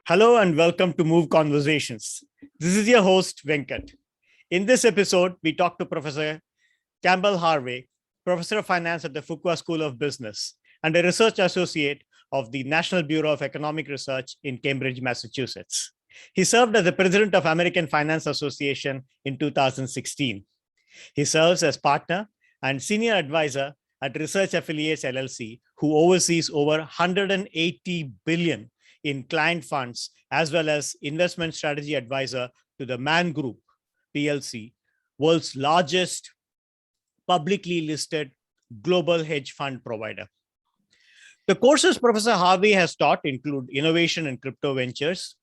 Hello and welcome to Move Conversations. This is your host, Venkat. In this episode, we talk to Professor Campbell Harvey, Professor of Finance at the Fuqua School of Business and a research associate of the National Bureau of Economic Research in Cambridge, Massachusetts. He served as the president of American Finance Association in 2016. He serves as partner and senior advisor at Research Affiliates LLC, who oversees over 180 billion in client funds, as well as investment strategy advisor to the Man Group PLC, world's largest publicly listed global hedge fund provider. The courses Professor Harvey has taught include innovation in crypto ventures,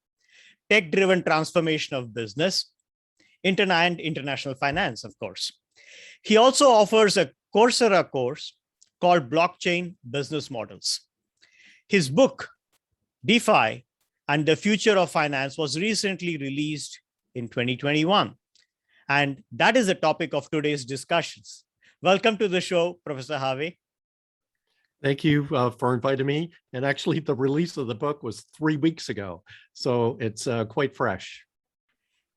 tech-driven transformation of business, and international finance, of course. He also offers a Coursera course called Blockchain Business Models. His book, DeFi and the Future of Finance, was recently released in 2021. And that is the topic of today's discussions. Welcome to the show, Professor Harvey. Thank you for inviting me. And actually, the release of the book was 3 weeks ago, so it's quite fresh.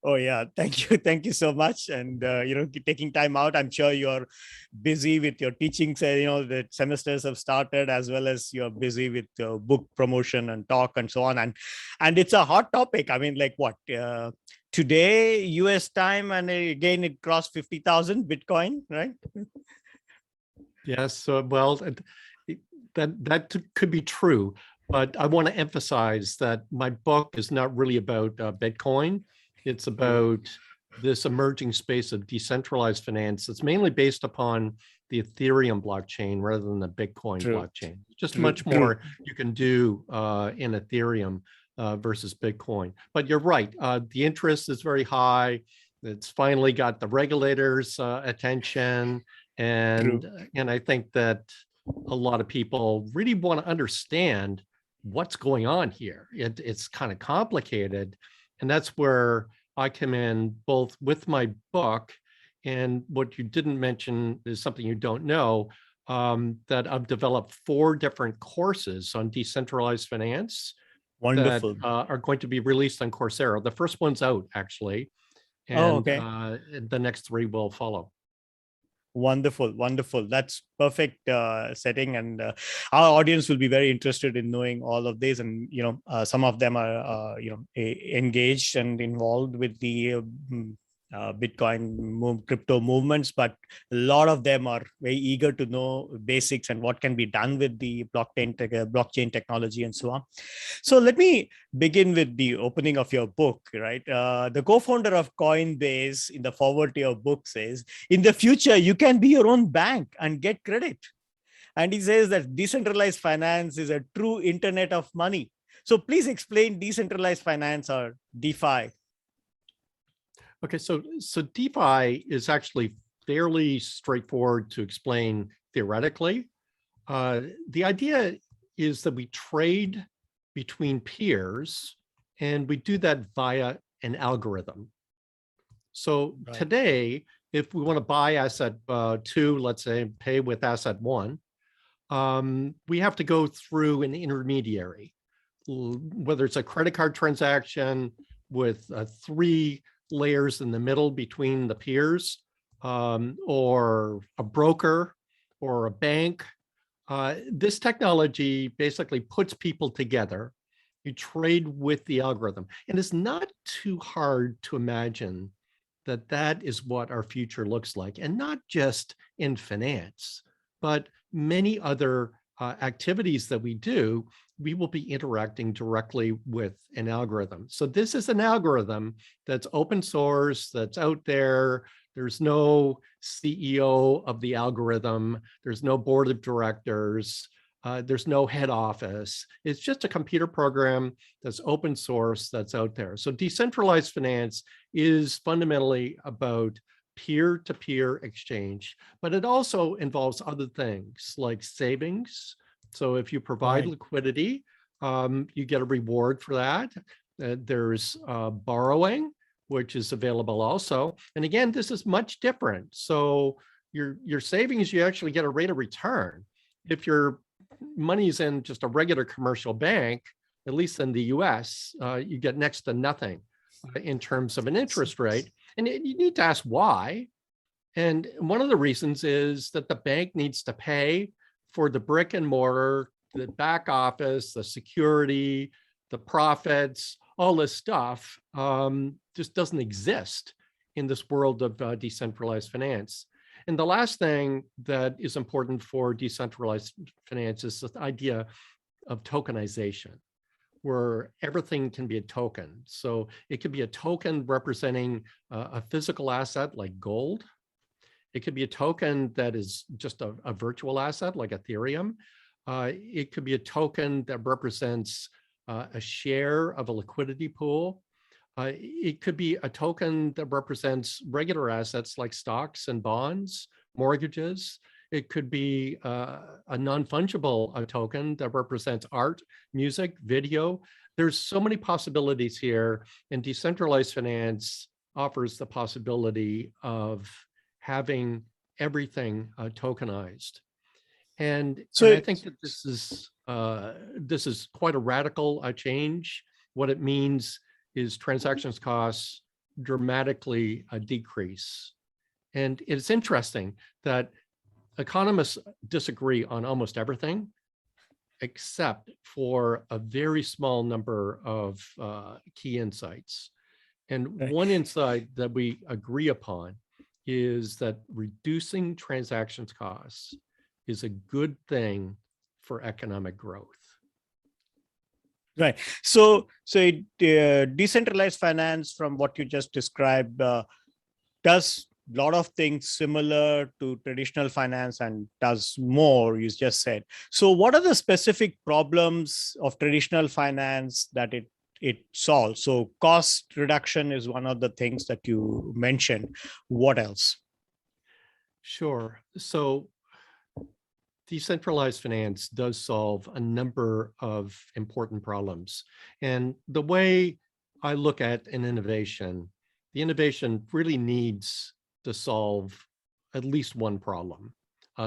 Oh yeah, thank you. Thank you so much. And, taking time out, I'm sure you're busy with your teaching, the semesters have started, as well as you're busy with your book promotion and talk and so on. And it's a hot topic. I mean, today, US time, and again, it crossed 50,000 Bitcoin, right? Yes, well, that could be true. But I want to emphasize that my book is not really about Bitcoin. It's about this emerging space of decentralized finance. It's mainly based upon the Ethereum blockchain rather than the Bitcoin blockchain. Just much more you can do in Ethereum versus Bitcoin. But you're right, the interest is very high. It's finally got the regulators' attention. And I think that a lot of people really want to understand what's going on here. It's kind of complicated. And that's where I come in, both with my book, and what you didn't mention is something you don't know, that I've developed 4 different courses on decentralized finance. Wonderful. That are going to be released on Coursera. The first one's out, actually, and the next 3 will follow. Wonderful, wonderful. That's perfect setting, and our audience will be very interested in knowing all of this. And some of them are engaged and involved with the Bitcoin crypto movements, but a lot of them are very eager to know basics and what can be done with the blockchain technology and so on. So let me begin with the opening of your book, right? The co-founder of Coinbase, in the foreword to your book, says, in the future, you can be your own bank and get credit. And he says that decentralized finance is a true internet of money. So please explain decentralized finance, or DeFi. Okay, so DeFi is actually fairly straightforward to explain theoretically. The idea is that we trade between peers, and we do that via an algorithm. So today, if we want to buy asset 2, let's say, pay with asset 1, we have to go through an intermediary, whether it's a credit card transaction with 3 layers in the middle between the peers, or a broker or a bank. This technology basically puts people together. You trade with the algorithm. And it's not too hard to imagine that that is what our future looks like. And not just in finance, but many other activities that we do, we will be interacting directly with an algorithm. So this is an algorithm that's open source, that's out there. There's no CEO of the algorithm. There's no board of directors. There's no head office. It's just a computer program that's open source that's out there. So decentralized finance is fundamentally about peer-to-peer exchange, but it also involves other things like savings. So if you provide liquidity, you get a reward for that. There's borrowing, which is available also. And again, this is much different. So your savings, you actually get a rate of return. If your money's in just a regular commercial bank, at least in the US, you get next to nothing in terms of an interest rate. And you need to ask why. And one of the reasons is that the bank needs to pay for the brick and mortar, the back office, the security, the profits, all this stuff just doesn't exist in this world of decentralized finance. And the last thing that is important for decentralized finance is the idea of tokenization, where everything can be a token. So it could be a token representing a physical asset like gold. It could be a token that is just a virtual asset like Ethereum. It could be a token that represents a share of a liquidity pool. It could be a token that represents regular assets like stocks and bonds, mortgages. It could be a non-fungible token that represents art, music, video. There's so many possibilities here, and decentralized finance offers the possibility of having everything tokenized. And I think that this is quite a radical change. What it means is transactions costs dramatically decrease. And it's interesting that economists disagree on almost everything, except for a very small number of key insights. And one insight that we agree upon is that reducing transactions costs is a good thing for economic growth. Right. So decentralized finance, from what you just described, does a lot of things similar to traditional finance and does more, you just said. So what are the specific problems of traditional finance that it solves? So cost reduction is one of the things that you mentioned. What else? Sure. So decentralized finance does solve a number of important problems. And the way I look at an innovation, the innovation really needs to solve at least one problem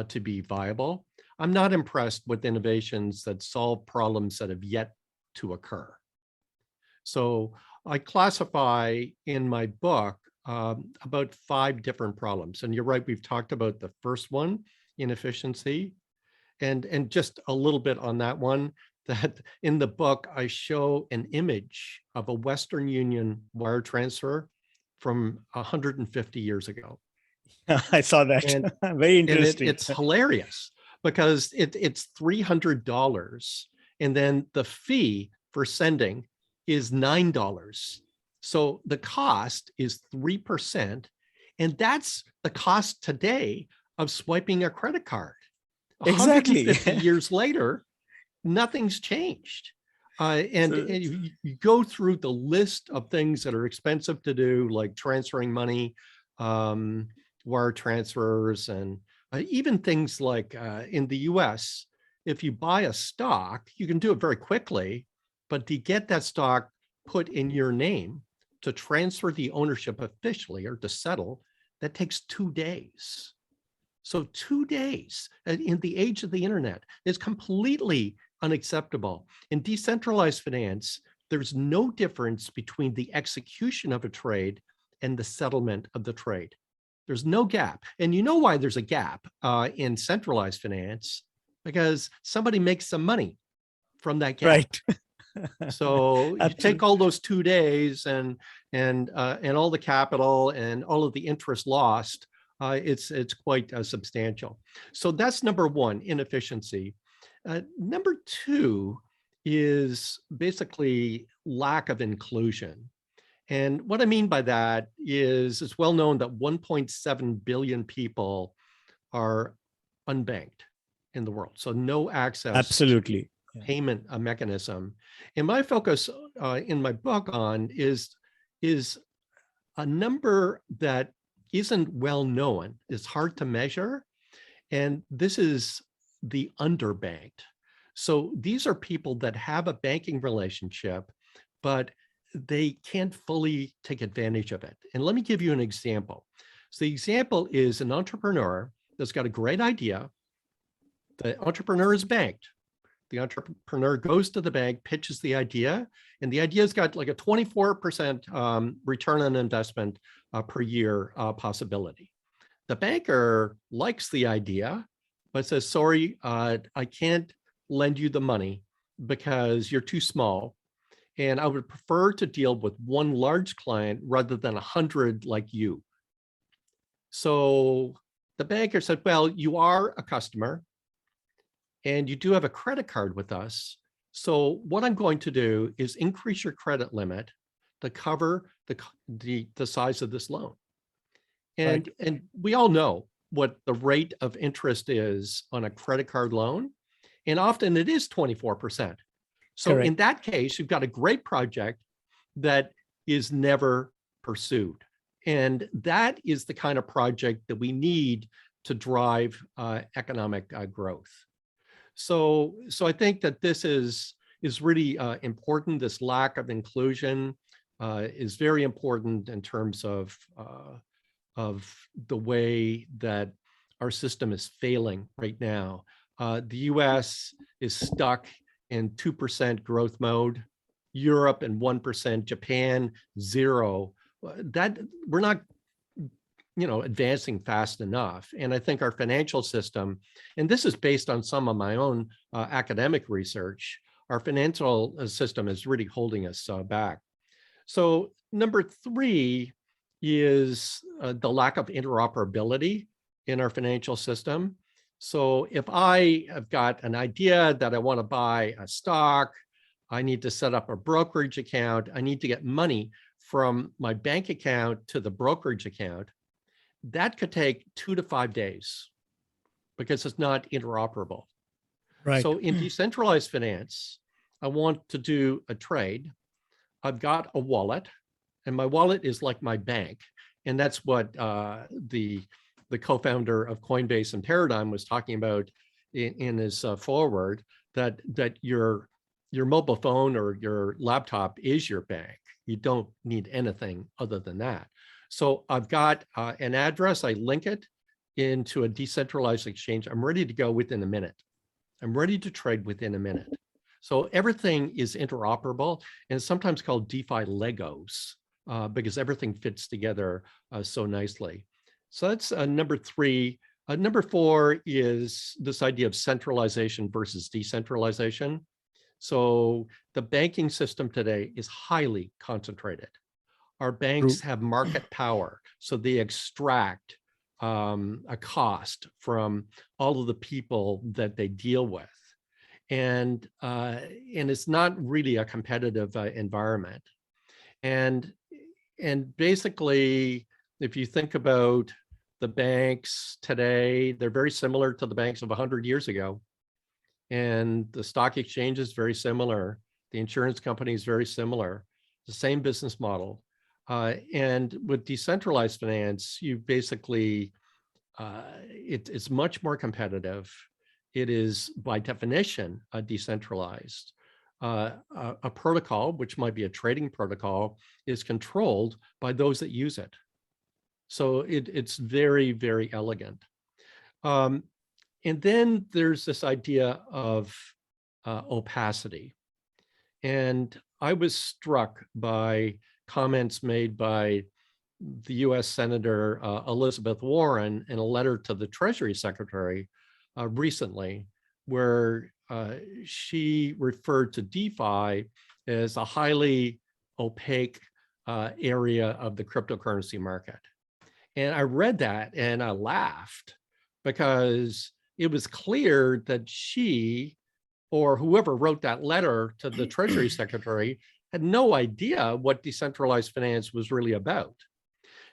to be viable. I'm not impressed with innovations that solve problems that have yet to occur. So I classify in my book about 5 different problems. And you're right, we've talked about the first one, inefficiency. And just a little bit on that one, that in the book, I show an image of a Western Union wire transfer from 150 years ago. I saw that. And, very interesting. And it's hilarious because it's $300. And then the fee for sending is $9. So the cost is 3%. And that's the cost today of swiping a credit card. Exactly. 150 years later, nothing's changed. And you go through the list of things that are expensive to do, like transferring money, wire transfers, and even things like in the US, if you buy a stock, you can do it very quickly, but to get that stock put in your name, to transfer the ownership officially or to settle, that takes 2 days. So 2 days in the age of the internet is completely unacceptable. In decentralized finance, there's no difference between the execution of a trade and the settlement of the trade. There's no gap. And you know why there's a gap in centralized finance? Because somebody makes some money from that gap. Right. So you take all those 2 days and all the capital and all of the interest lost, it's quite substantial. So that's number one, inefficiency. Number 2 is basically lack of inclusion. And what I mean by that is it's well known that 1.7 billion people are unbanked in the world. So no access. Absolutely. Payment mechanism. And my focus in my book on is a number that isn't well known, it's hard to measure. And this is the underbanked. So these are people that have a banking relationship, but they can't fully take advantage of it. And let me give you an example. So the example is an entrepreneur that's got a great idea. The entrepreneur is banked. the entrepreneur goes to the bank, pitches the idea, and the idea's got like a 24% return on investment per year possibility. The banker likes the idea, but says, sorry, I can't lend you the money because you're too small. And I would prefer to deal with one large client rather than 100 like you. So the banker said, well, you are a customer and you do have a credit card with us. So what I'm going to do is increase your credit limit to cover the size of this loan. And, Right. and we all know what the rate of interest is on a credit card loan. And often it is 24%. So Correct. in that case, you've got a great project that is never pursued. And that is the kind of project that we need to drive economic growth. So I think that this is really important. This lack of inclusion is very important in terms of the way that our system is failing right now. The US is stuck in 2% growth mode, Europe in 1%, Japan 0%. That we're not, advancing fast enough. And I think our financial system, and this is based on some of my own academic research, our financial system is really holding us back. So number 3 is the lack of interoperability in our financial system. So if I have got an idea that I want to buy a stock, I need to set up a brokerage account, I need to get money from my bank account to the brokerage account, that could take 2 to 5 days because it's not interoperable. Right. So in decentralized finance, I want to do a trade. I've got a wallet, and my wallet is like my bank. And that's what the co-founder of Coinbase and Paradigm was talking about in his foreword, that your mobile phone or your laptop is your bank. You don't need anything other than that. So I've got an address, I link it into a decentralized exchange. I'm ready to go within a minute. I'm ready to trade within a minute. So everything is interoperable, and it's sometimes called DeFi Legos because everything fits together so nicely. So that's number 3. Number 4 is this idea of centralization versus decentralization. So the banking system today is highly concentrated. Our banks have market power, so they extract a cost from all of the people that they deal with. And it's not really a competitive environment. And basically, if you think about the banks today, they're very similar to the banks of 100 years ago. And the stock exchange is very similar. The insurance company is very similar. The same business model. And with decentralized finance, you basically, it's much more competitive. It is by definition decentralized. A protocol, which might be a trading protocol, is controlled by those that use it. So it's very, very elegant. And then there's this idea of opacity. And I was struck by comments made by the US Senator Elizabeth Warren in a letter to the Treasury Secretary recently, where she referred to DeFi as a highly opaque area of the cryptocurrency market. And I read that and I laughed because it was clear that she or whoever wrote that letter to the Treasury Secretary had no idea what decentralized finance was really about.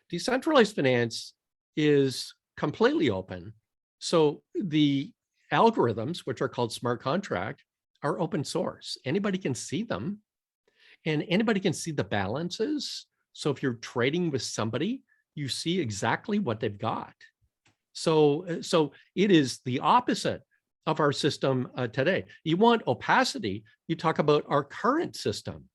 Decentralized finance is completely open. So the algorithms, which are called smart contract, are open source. Anybody can see them, and anybody can see the balances. So if you're trading with somebody, you see exactly what they've got. So it is the opposite of our system today. You want opacity, you talk about our current system.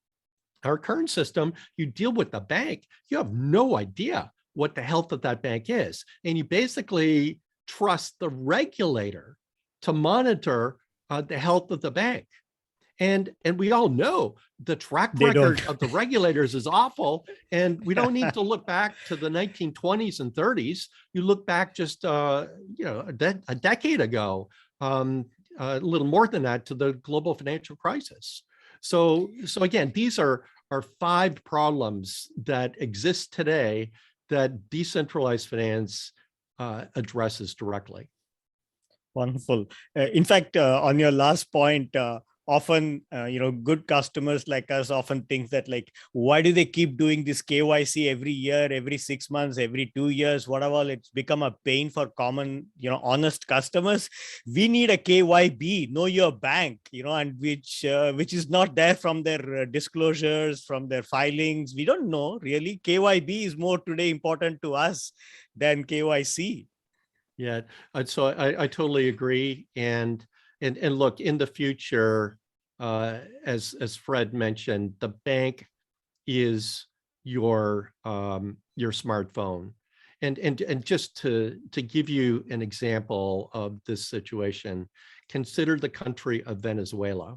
Our current system, you deal with the bank, you have no idea what the health of that bank is. And you basically trust the regulator to monitor the health of the bank. And we all know the track record of the regulators is awful. And we don't need to look back to the 1920s and 30s. You look back just a decade ago, a little more than that, to the global financial crisis. So again, these are 5 problems that exist today that decentralized finance addresses directly. Wonderful. In fact, on your last point, often, good customers like us often think that, like, why do they keep doing this KYC every year, every 6 months, every 2 years, whatever? It's become a pain for common, honest customers. We need a KYB, know your bank, and which is not there from their disclosures, from their filings. We don't know really. KYB is more today important to us than KYC. Yeah, so I totally agree. And look, in the future, as Fred mentioned, the bank is your smartphone. And just to give you an example of this situation, consider the country of Venezuela.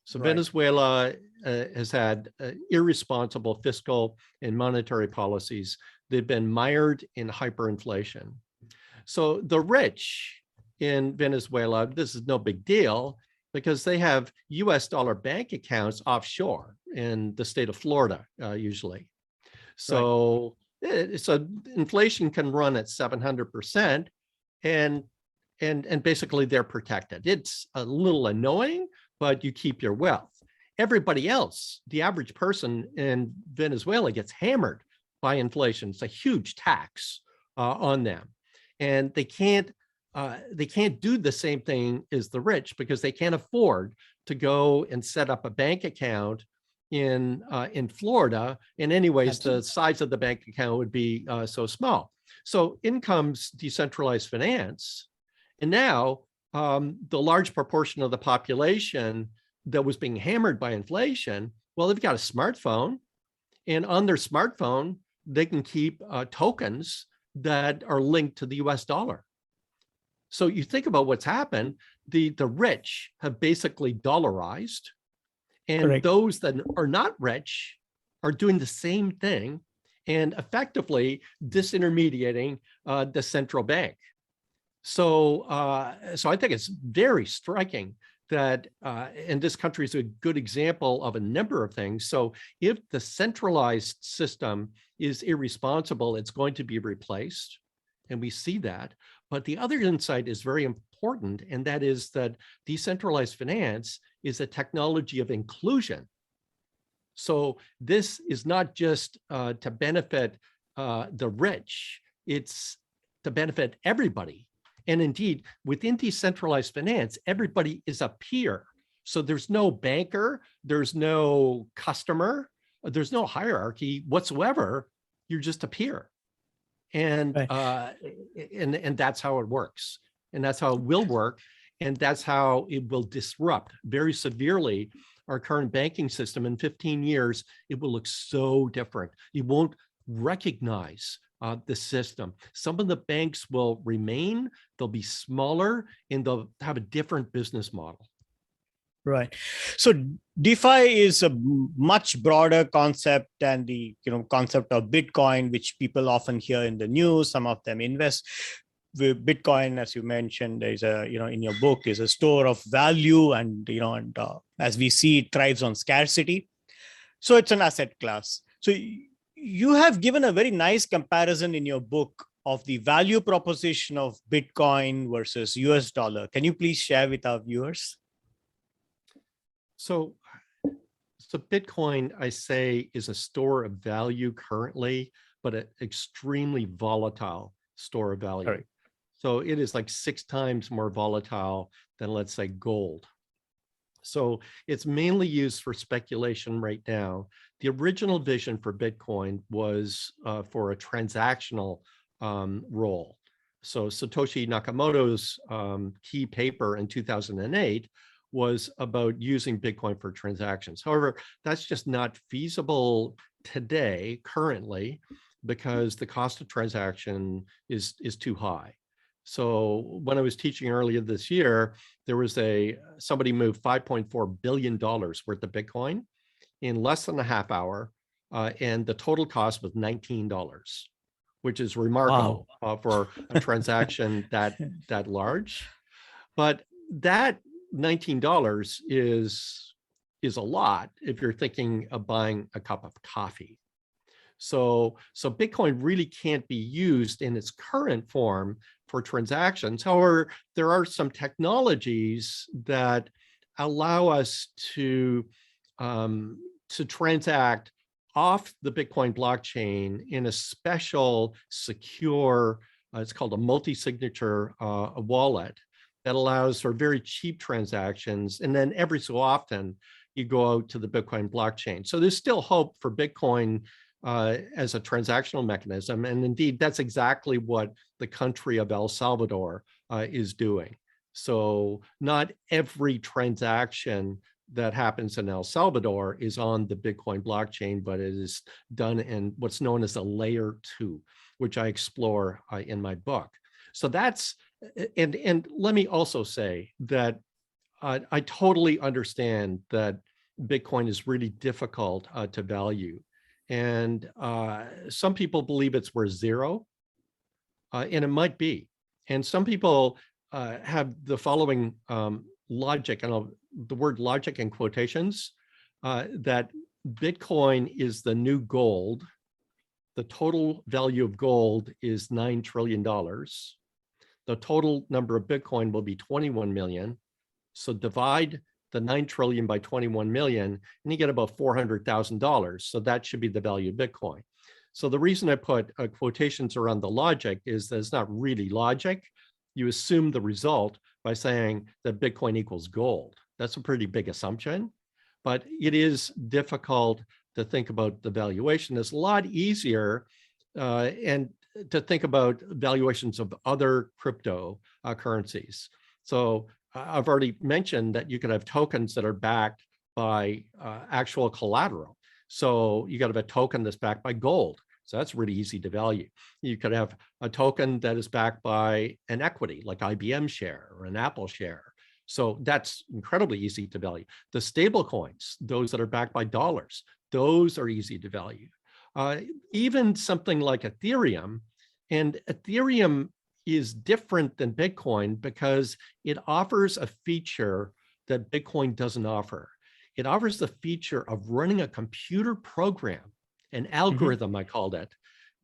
So right. Venezuela has had irresponsible fiscal and monetary policies. They've been mired in hyperinflation. So the rich in Venezuela, this is no big deal because they have US dollar bank accounts offshore in the state of Florida, usually. So, right. So inflation can run at 700%, and basically they're protected. It's a little annoying, but you keep your wealth. Everybody else, the average person in Venezuela, gets hammered by inflation. It's a huge tax on them, and they can't do the same thing as the rich because they can't afford to go and set up a bank account in Florida. And anyways, absolutely, the size of the bank account would be so small. So in comes decentralized finance, and now the large proportion of the population that was being hammered by inflation, well, they've got a smartphone, and on their smartphone they can keep tokens that are linked to the US dollar. So you think about what's happened, the rich have basically dollarized, and correct, those that are not rich are doing the same thing and effectively disintermediating the central bank. So I think it's very striking that, and this country is a good example of a number of things. So if the centralized system is irresponsible, it's going to be replaced, and we see that. But the other insight is very important, and that is that decentralized finance is a technology of inclusion. So this is not just to benefit the rich, it's to benefit everybody. And indeed, within decentralized finance, everybody is a peer. So there's no banker, there's no customer, there's no hierarchy whatsoever. You're just a peer. And right, and that's how it works, and that's how it will work, and that's how it will disrupt very severely our current banking system. In 15 years, it will look so different. You won't recognize the system. Some of the banks will remain, they'll be smaller, and they'll have a different business model. Right. So DeFi is a much broader concept than the concept of Bitcoin, which people often hear in the news. Some of them invest. With Bitcoin, as you mentioned, is a in your book, is a store of value, and as we see, it thrives on scarcity. So it's an asset class. So you have given a very nice comparison in your book of the value proposition of Bitcoin versus US dollar. Can you please share with our viewers? So Bitcoin, I say, is a store of value currently, but an extremely volatile store of value. Right. So it is like 6 times more volatile than, let's say, gold. So it's mainly used for speculation right now. The original vision for Bitcoin was for a transactional role. So Satoshi Nakamoto's key paper in 2008 was about using Bitcoin for transactions. However, that's just not feasible today, currently, because the cost of transaction is too high. So when I was teaching earlier this year, there was somebody moved $5.4 billion worth of Bitcoin in less than a half hour. And the total cost was $19, which is remarkable for a transaction that large. But that $19 is a lot if you're thinking of buying a cup of coffee. So Bitcoin really can't be used in its current form for transactions. However, there are some technologies that allow us to transact off the Bitcoin blockchain in a special secure, it's called a multi-signature wallet that allows for very cheap transactions. And then every so often you go out to the Bitcoin blockchain. So there's still hope for Bitcoin as a transactional mechanism. And indeed, that's exactly what the country of El Salvador is doing. So not every transaction that happens in El Salvador is on the Bitcoin blockchain, but it is done in what's known as a layer 2, which I explore in my book. So that's, and let me also say that I totally understand that Bitcoin is really difficult to value. And some people believe it's worth zero, and it might be. And some people have the following logic, and the word logic in quotations, that Bitcoin is the new gold. The total value of gold is $9 trillion. The total number of Bitcoin will be 21 million. So divide the 9 trillion by 21 million, and you get about $400,000. So that should be the value of Bitcoin. So the reason I put quotations around the logic is that it's not really logic. You assume the result by saying that Bitcoin equals gold. That's a pretty big assumption, but it is difficult to think about the valuation. It's a lot easier and to think about valuations of other crypto currencies. So I've already mentioned that you could have tokens that are backed by actual collateral. So you got to have a token that's backed by gold. So that's really easy to value. You could have a token that is backed by an equity, like IBM share or an Apple share. So that's incredibly easy to value. The stable coins, those that are backed by dollars, those are easy to value. Even something like Ethereum, and Ethereum is different than Bitcoin because it offers a feature that Bitcoin doesn't offer. It offers the feature of running a computer program, an algorithm, I called it,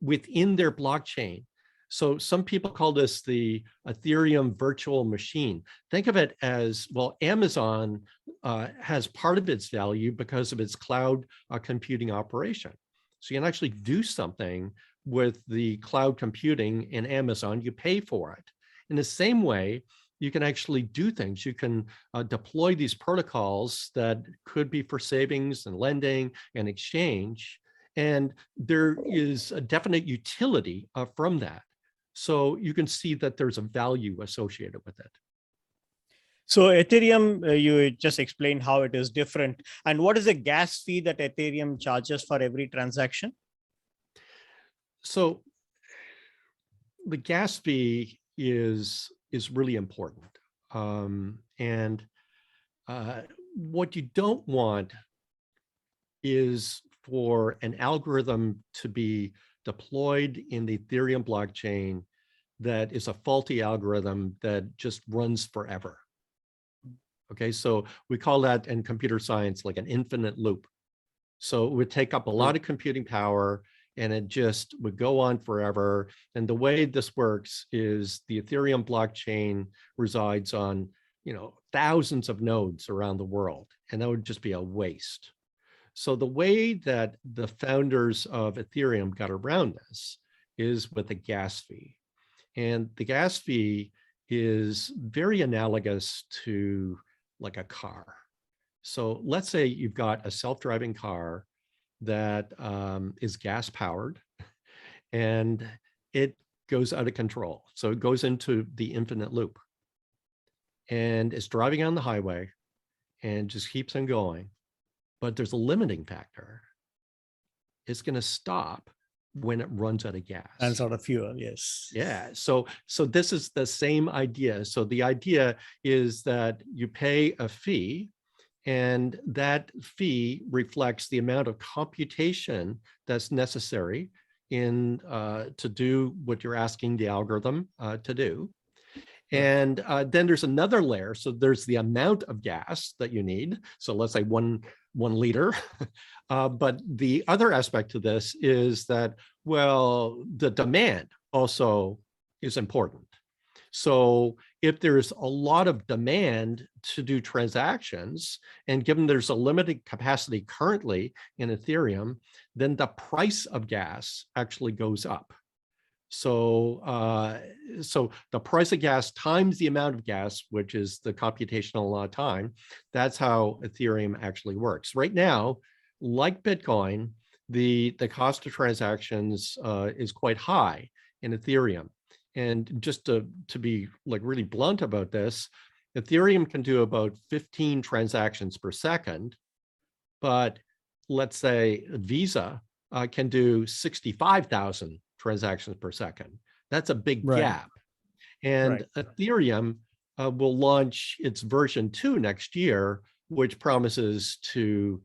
within their blockchain. So some people call this the Ethereum virtual machine. Think of it as, well, Amazon has part of its value because of its cloud computing operation. So you can actually do something with the cloud computing in Amazon, you pay for it. In the same way, you can actually do things. You can deploy these protocols that could be for savings and lending and exchange. And there is a definite utility from that. So you can see that there's a value associated with it. So Ethereum, you just explained how it is different. And what is the gas fee that Ethereum charges for every transaction? So the gas fee is really important. And what you don't want is for an algorithm to be deployed in the Ethereum blockchain that is a faulty algorithm that just runs forever. Okay, so we call that in computer science like an infinite loop. So it would take up a lot of computing power and it just would go on forever. And the way this works is the Ethereum blockchain resides on, thousands of nodes around the world, and that would just be a waste. So the way that the founders of Ethereum got around this is with a gas fee. And the gas fee is very analogous to like a car. So let's say you've got a self-driving car that is gas powered and it goes out of control. So it goes into the infinite loop and it's driving on the highway and just keeps on going. But there's a limiting factor. It's going to stop when it runs out of gas. And sort of fuel, yes. Yeah, so this is the same idea. So the idea is that you pay a fee, and that fee reflects the amount of computation that's necessary in to do what you're asking the algorithm to do. And then there's another layer. So there's the amount of gas that you need. So let's say one liter. But the other aspect to this is that, well, the demand also is important. So if there's a lot of demand to do transactions, and given there's a limited capacity currently in Ethereum, then the price of gas actually goes up. So, so the price of gas times the amount of gas, which is the computational time, that's how Ethereum actually works. Right now, like Bitcoin, the cost of transactions is quite high in Ethereum. And just to be like really blunt about this, Ethereum can do about 15 transactions per second, but let's say Visa can do 65,000 transactions per second. That's a big gap. And Ethereum will launch its version 2 next year, which promises to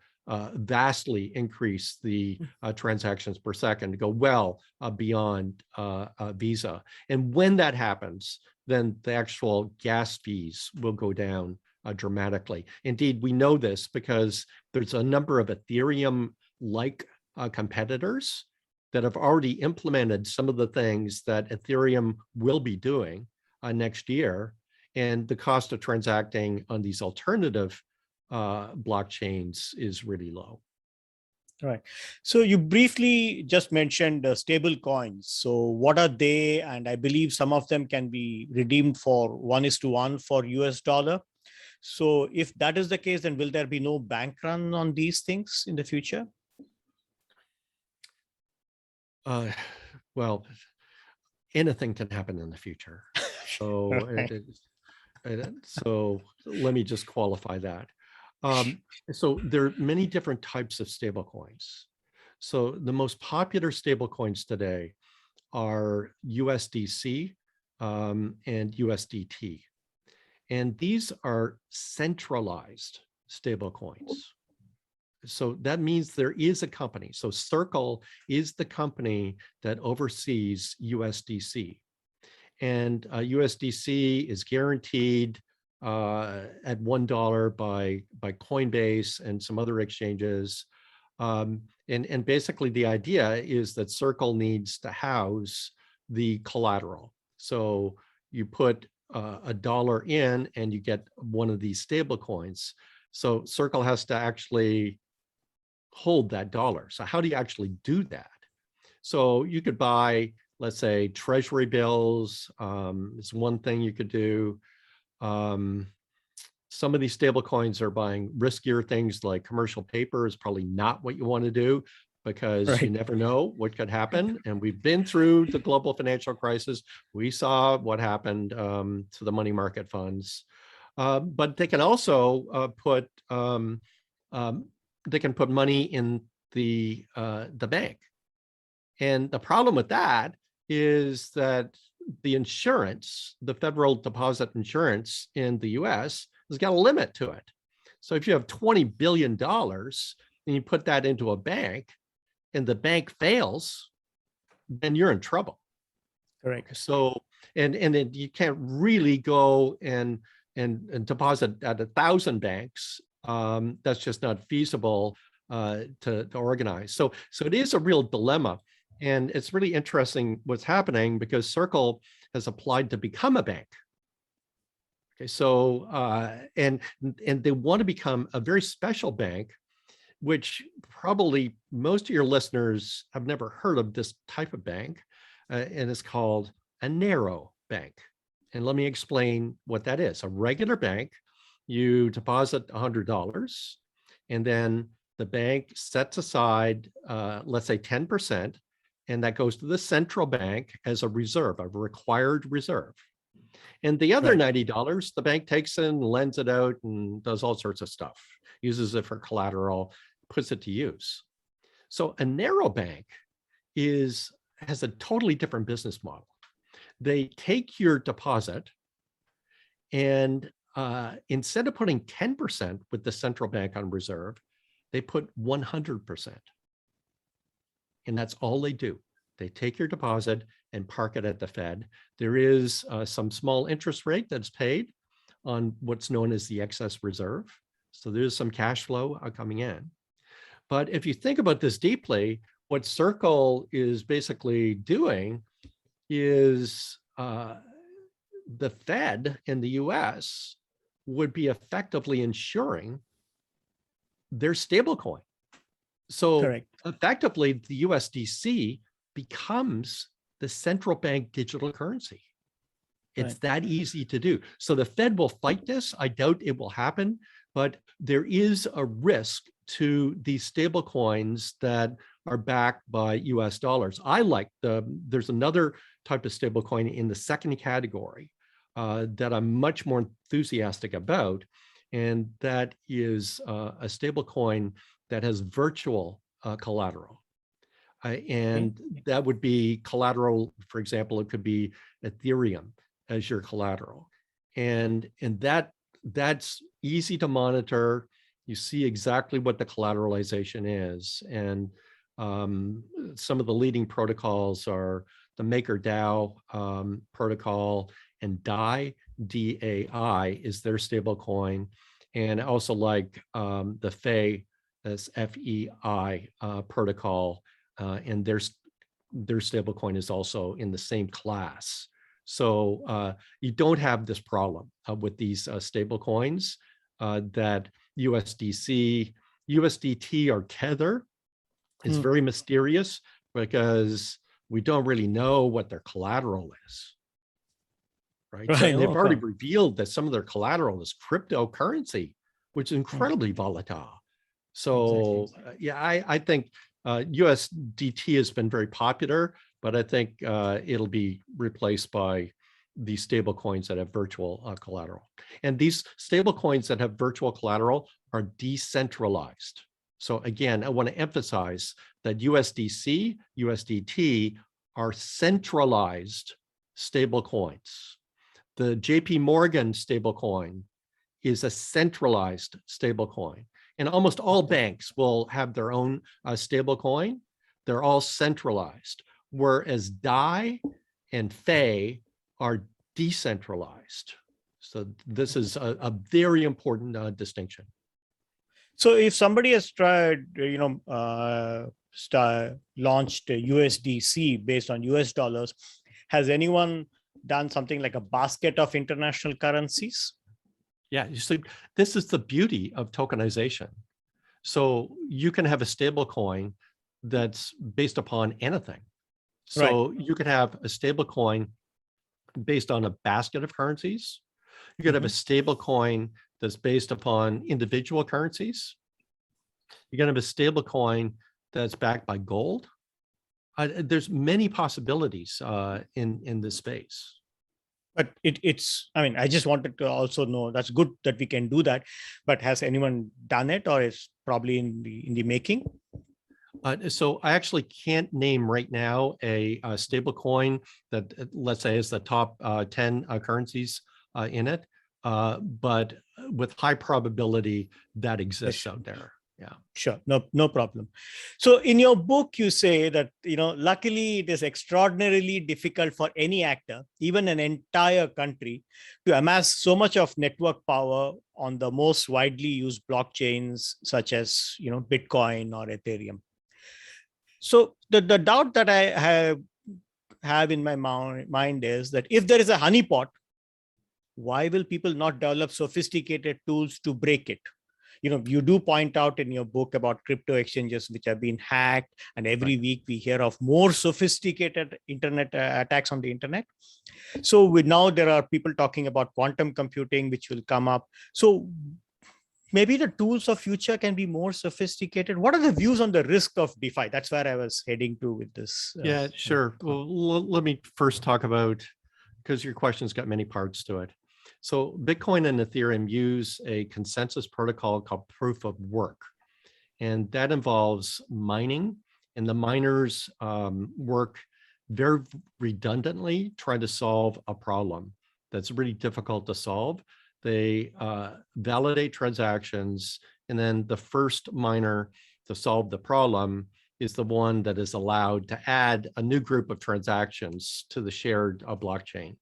vastly increase the transactions per second to go well beyond Visa. And when that happens, then the actual gas fees will go down dramatically. Indeed, we know this because there's a number of Ethereum-like competitors that have already implemented some of the things that Ethereum will be doing next year. And the cost of transacting on these alternative blockchains is really low. All right. So you briefly just mentioned stable coins. So what are they? And I believe some of them can be redeemed for 1:1 for US dollar. So if that is the case, then will there be no bank run on these things in the future? Well, anything can happen in the future. So, so let me just qualify that. So there are many different types of stablecoins. So the most popular stablecoins today are USDC and USDT. And these are centralized stablecoins. So that means there is a company. So Circle is the company that oversees USDC. And USDC is guaranteed at $1 by Coinbase and some other exchanges. And basically the idea is that Circle needs to house the collateral. So you put $1 in and you get one of these stable coins. So Circle has to actually hold that dollar. So how do you actually do that? So you could buy, let's say, treasury bills is one thing you could do. Some of these stable coins are buying riskier things like commercial paper is probably not what you want to do because you never know what could happen. And we've been through the global financial crisis. We saw what happened to the money market funds. But they can also put they can put money in the bank. And the problem with that is that the insurance, the federal deposit insurance in the US has got a limit to it. So if you have $20 billion and you put that into a bank and the bank fails, then you're in trouble. Correct. So, and then you can't really go and deposit at 1,000 banks. That's just not feasible to organize. So it is a real dilemma. And it's really interesting what's happening because Circle has applied to become a bank. Okay, so and they want to become a very special bank, which probably most of your listeners have never heard of this type of bank, and it's called a narrow bank. And let me explain what that is. A regular bank, you deposit $100, and then the bank sets aside, let's say 10%, and that goes to the central bank as a reserve, a required reserve. And the other $90, the bank takes in, lends it out, and does all sorts of stuff, uses it for collateral, puts it to use. So a narrow bank has a totally different business model. They take your deposit and instead of putting 10% with the central bank on reserve, they put 100%. And that's all they do. They take your deposit and park it at the Fed. There is some small interest rate that's paid on what's known as the excess reserve. So there's some cash flow coming in. But if you think about this deeply, what Circle is basically doing is the Fed in the US would be effectively insuring their stablecoin. So Correct. effectively, the USDC becomes the central bank digital currency. It's that easy to do. So the Fed will fight this. I doubt it will happen, but there is a risk to these stable coins that are backed by US dollars. There's another type of stable coin in the second category that I'm much more enthusiastic about. And that is a stable coin that has virtual collateral. And that would be collateral, for example, it could be Ethereum as your collateral. And that's easy to monitor. You see exactly what the collateralization is. And some of the leading protocols are the MakerDAO protocol, and DAI, D-A-I, is their stable coin. And I also like the FEI, that's F-E-I protocol, and their stable coin is also in the same class. So you don't have this problem with these stable coins that USDC, USDT or Tether is very mysterious because we don't really know what their collateral is. Right. So, and they've already revealed that some of their collateral is cryptocurrency, which is incredibly volatile. So yeah, I think USDT has been very popular, but I think it'll be replaced by these stable coins that have virtual collateral. And these stable coins that have virtual collateral are decentralized. So again, I want to emphasize that USDC, USDT are centralized stable coins. The JP Morgan stablecoin is a centralized stablecoin. And almost all banks will have their own stablecoin. They're all centralized, whereas DAI and FEI are decentralized. So this is a very important distinction. So if somebody has tried, launched a USDC based on US dollars, has anyone done something like a basket of international currencies? Yeah, you see, this is the beauty of tokenization. So you can have a stable coin that's based upon anything. So you could have a stable coin based on a basket of currencies. You could have a stable coin that's based upon individual currencies. You can have a stable coin that's backed by gold. There's many possibilities in this space. But I just wanted to also know, that's good that we can do that, but has anyone done it, or is probably in the making? So I actually can't name right now a stable coin that, let's say, is the top 10 currencies in it, but with high probability that exists out there. Yeah, sure. No problem. So in your book, you say that, luckily it is extraordinarily difficult for any actor, even an entire country, to amass so much of network power on the most widely used blockchains, such as, Bitcoin or Ethereum. So the doubt that I have in my mind is that if there is a honeypot, why will people not develop sophisticated tools to break it? You do point out in your book about crypto exchanges which have been hacked, and every week we hear of more sophisticated internet attacks on the internet. So now there are people talking about quantum computing, which will come up. So maybe the tools of future can be more sophisticated. What are the views on the risk of DeFi? That's where I was heading to with this. Yeah, sure. Well, let me first talk about, because your question's got many parts to it. So Bitcoin and Ethereum use a consensus protocol called proof of work. And that involves mining and the miners work very redundantly trying to solve a problem that's really difficult to solve. They validate transactions, and then the first miner to solve the problem is the one that is allowed to add a new group of transactions to the shared blockchain.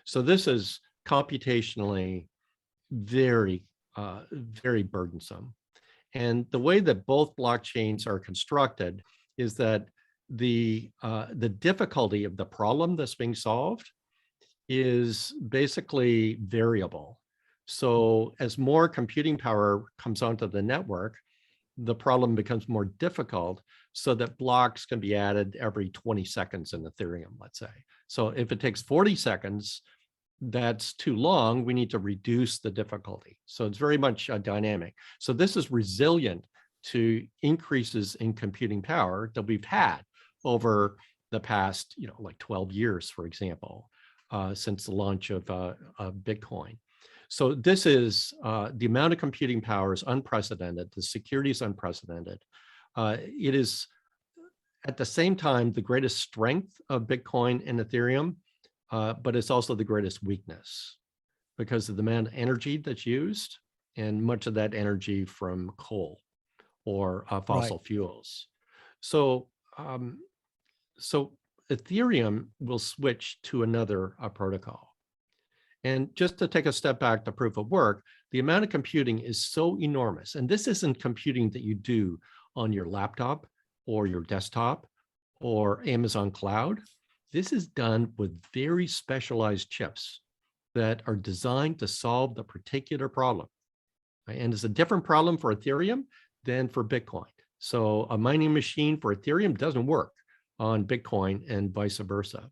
So this is computationally very, very burdensome. And the way that both blockchains are constructed is that the difficulty of the problem that's being solved is basically variable. So as more computing power comes onto the network, the problem becomes more difficult, so that blocks can be added every 20 seconds in Ethereum, let's say. So if it takes 40 seconds, that's too long. We need to reduce the difficulty. So it's very much dynamic. So this is resilient to increases in computing power that we've had over the past, like 12 years, for example, since the launch of Bitcoin. So this is the amount of computing power is unprecedented. The security is unprecedented. It is at the same time the greatest strength of Bitcoin and Ethereum, but it's also the greatest weakness because of the amount of energy that's used, and much of that energy from coal or fossil fuels. So, so Ethereum will switch to another protocol. And just to take a step back to proof of work, the amount of computing is so enormous. And this isn't computing that you do on your laptop or your desktop or Amazon Cloud. This is done with very specialized chips that are designed to solve the particular problem. And it's a different problem for Ethereum than for Bitcoin. So a mining machine for Ethereum doesn't work on Bitcoin and vice versa.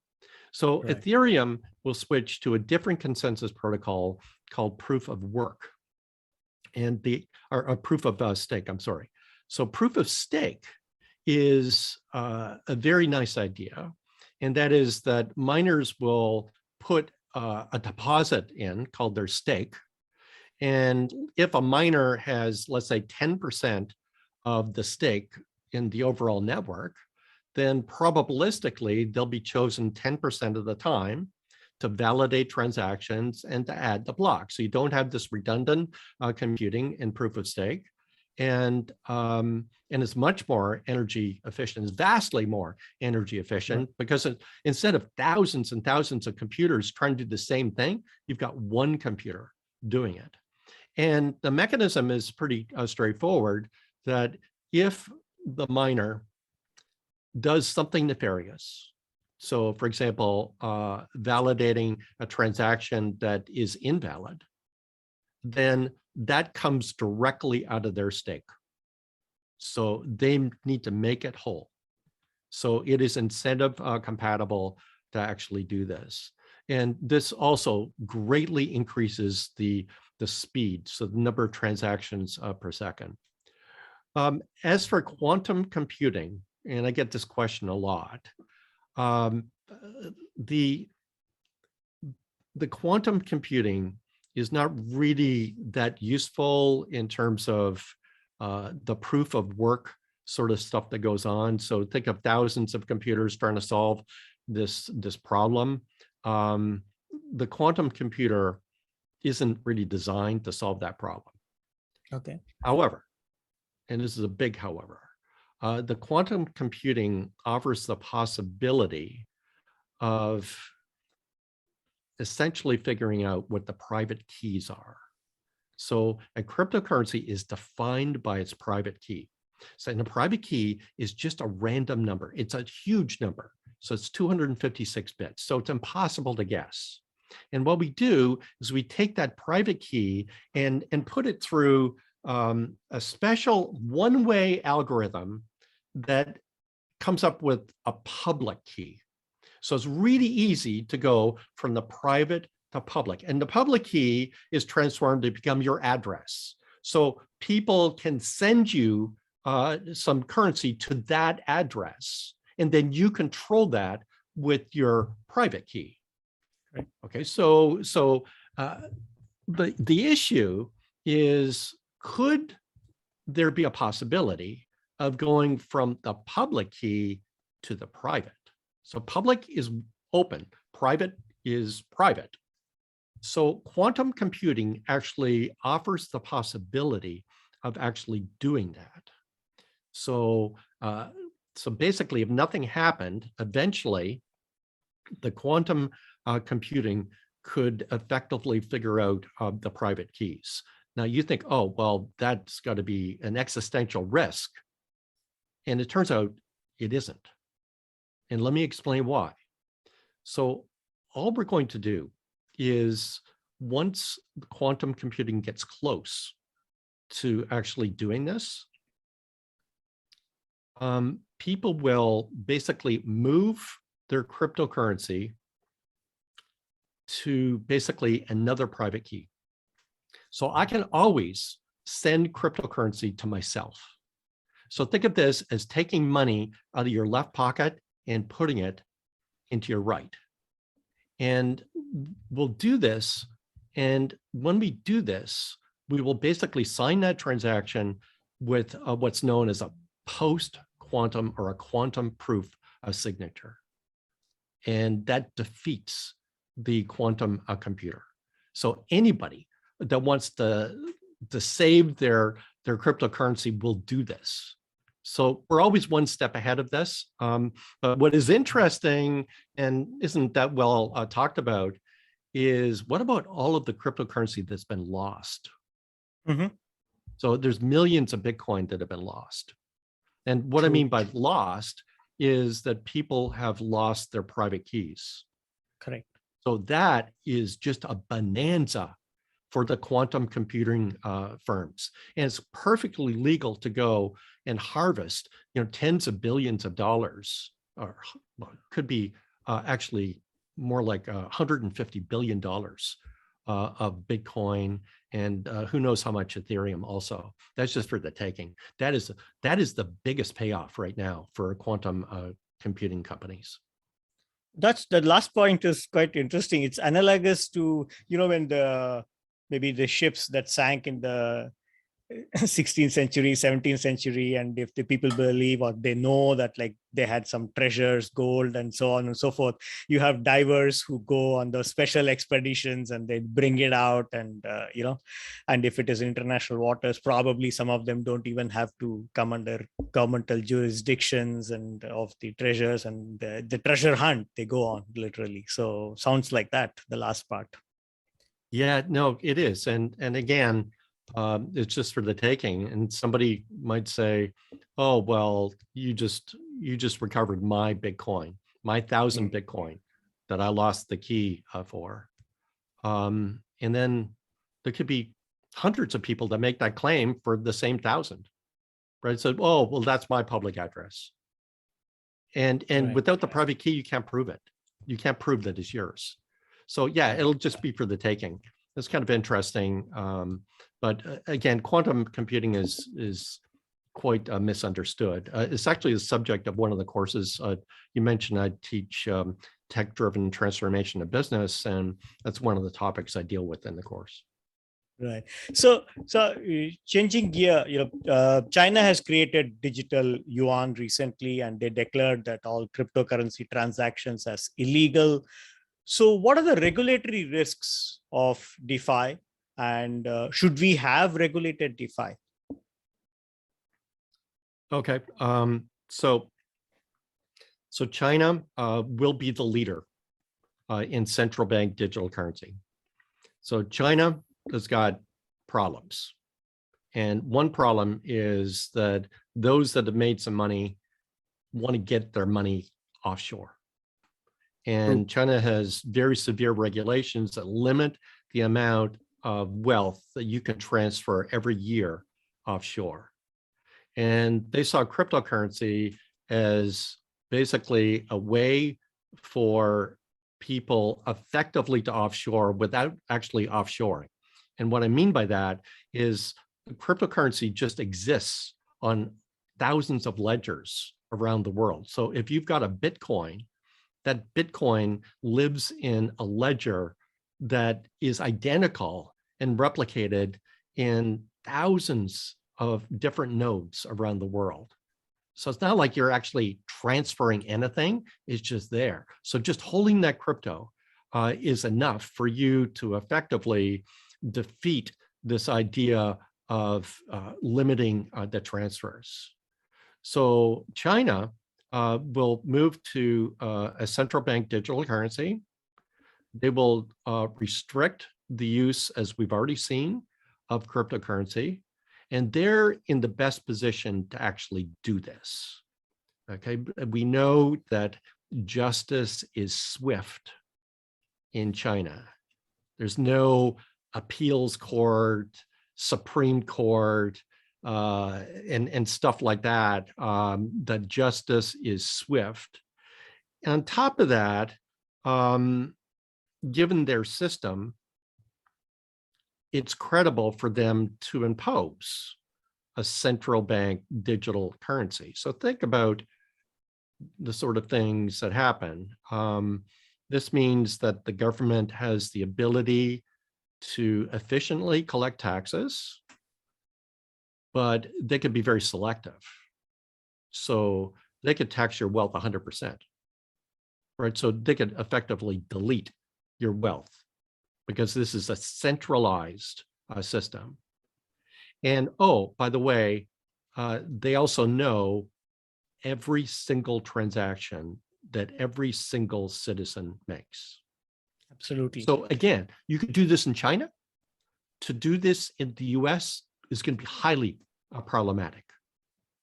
So Ethereum will switch to a different consensus protocol called proof of work, and or proof of stake, I'm sorry. So proof of stake is a very nice idea. And that is that miners will put a deposit in called their stake. And if a miner has, let's say, 10% of the stake in the overall network, then probabilistically, they'll be chosen 10% of the time to validate transactions and to add the block. So you don't have this redundant computing in proof of stake. And it's much more energy efficient. It's vastly more energy efficient because instead of thousands and thousands of computers trying to do the same thing, you've got one computer doing it. And the mechanism is pretty straightforward, that if the miner does something nefarious, so for example, validating a transaction that is invalid, then that comes directly out of their stake. So they need to make it whole. So it is incentive compatible to actually do this. And this also greatly increases the speed, so the number of transactions per second. As for quantum computing, and I get this question a lot, the quantum computing is not really that useful in terms of the proof of work sort of stuff that goes on. So think of thousands of computers trying to solve this problem. The quantum computer isn't really designed to solve that problem. Okay. However, and this is a big however, the quantum computing offers the possibility of essentially figuring out what the private keys are. So a cryptocurrency is defined by its private key. So and a private key is just a random number. It's a huge number. So it's 256 bits. So it's impossible to guess. And what we do is we take that private key and put it through a special one-way algorithm that comes up with a public key. So it's really easy to go from the private to public. And the public key is transformed to become your address. So people can send you some currency to that address, and then you control that with your private key. Right. Okay, so the issue is, could there be a possibility of going from the public key to the private. So public is open, private is private. So quantum computing actually offers the possibility of actually doing that. So, so basically, if nothing happened, eventually the quantum computing could effectively figure out the private keys. Now you think, oh, well, that's got to be an existential risk. And it turns out it isn't. And let me explain why. So all we're going to do is, once quantum computing gets close to actually doing this, people will basically move their cryptocurrency to basically another private key. So I can always send cryptocurrency to myself. So think of this as taking money out of your left pocket and putting it into your right. And we'll do this. And when we do this, we will basically sign that transaction with what's known as a post-quantum or a quantum proof of signature. And that defeats the quantum computer. So anybody that wants to save their cryptocurrency will do this. So we're always one step ahead of this. But what is interesting and isn't that well talked about is, what about all of the cryptocurrency that's been lost? Mm-hmm. So there's millions of Bitcoin that have been lost. And what I mean by lost is that people have lost their private keys. Correct. So that is just a bonanza for the quantum computing firms. And it's perfectly legal to go and harvest, tens of billions of dollars, or could be actually more like $150 billion of Bitcoin, and who knows how much Ethereum also. That's just for the taking. That is the biggest payoff right now for quantum computing companies. That's the last point is quite interesting. It's analogous to, when maybe the ships that sank in the 16th century, 17th century, and if the people believe or they know that like they had some treasures, gold, and so on and so forth, you have divers who go on those special expeditions and they bring it out, and and if it is international waters, probably some of them don't even have to come under governmental jurisdictions and of the treasures, and the treasure hunt they go on literally. So sounds like that, the last part. Yeah, no, it is. And again, it's just for the taking. And somebody might say, oh, well, you just recovered my Bitcoin, my 1,000 Bitcoin that I lost the key for. And then there could be hundreds of people that make that claim for the same 1,000, right? So, oh, well, that's my public address. And right. Without the private key, you can't prove it. You can't prove that it's yours. So yeah, it'll just be for the taking. It's kind of interesting. But again, quantum computing is quite misunderstood. It's actually the subject of one of the courses. You mentioned I teach tech-driven transformation of business, and that's one of the topics I deal with in the course. Right. So changing gear, China has created digital yuan recently, and they declared that all cryptocurrency transactions as illegal. So what are the regulatory risks of DeFi, and should we have regulated DeFi? Okay. So China will be the leader in central bank digital currency. So China has got problems. And one problem is that those that have made some money want to get their money offshore. And China has very severe regulations that limit the amount of wealth that you can transfer every year offshore. And they saw cryptocurrency as basically a way for people effectively to offshore without actually offshoring. And what I mean by that is cryptocurrency just exists on thousands of ledgers around the world. So if you've got a Bitcoin, that Bitcoin lives in a ledger that is identical and replicated in thousands of different nodes around the world. So it's not like you're actually transferring anything, it's just there. So just holding that crypto is enough for you to effectively defeat this idea of limiting the transfers. So China will move to a central bank digital currency. They will restrict the use, as we've already seen, of cryptocurrency. And they're in the best position to actually do this. Okay, we know that justice is swift in China. There's no appeals court, Supreme Court, and stuff like that. That justice is swift. And on top of that, given their system, it's credible for them to impose a central bank digital currency. So think about the sort of things that happen. This means that the government has the ability to efficiently collect taxes, but they could be very selective. So they could tax your wealth 100%, right? So they could effectively delete your wealth, because this is a centralized system. And oh, by the way, they also know every single transaction that every single citizen makes. Absolutely. So again, you could do this in China. To do this in the US is going to be highly problematic.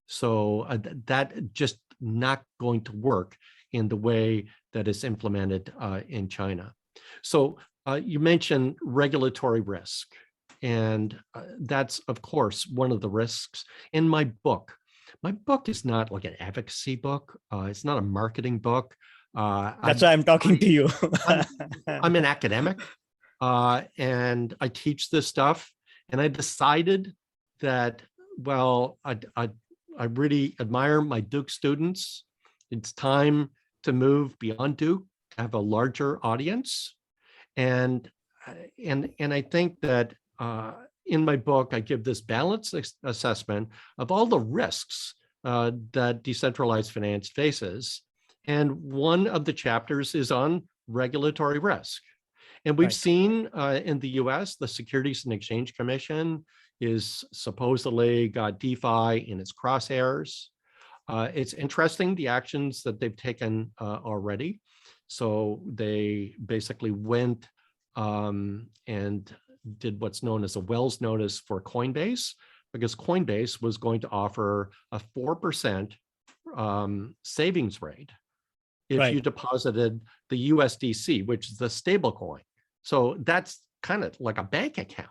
So that just not going to work in the way that is implemented in China. So you mentioned regulatory risk, and that's, of course, one of the risks. In my book is not like an advocacy book. It's not a marketing book. That's why I'm talking to you. I'm an academic, and I teach this stuff. And I decided that, well, I really admire my Duke students. It's time to move beyond Duke, to have a larger audience. And I think that in my book, I give this balanced assessment of all the risks that decentralized finance faces. And one of the chapters is on regulatory risk. And we've seen in the US, the Securities and Exchange Commission is supposedly got DeFi in its crosshairs. It's interesting, the actions that they've taken already. So they basically went and did what's known as a Wells notice for Coinbase, because Coinbase was going to offer a 4% savings rate if you deposited the USDC, which is the stablecoin. So that's kind of like a bank account,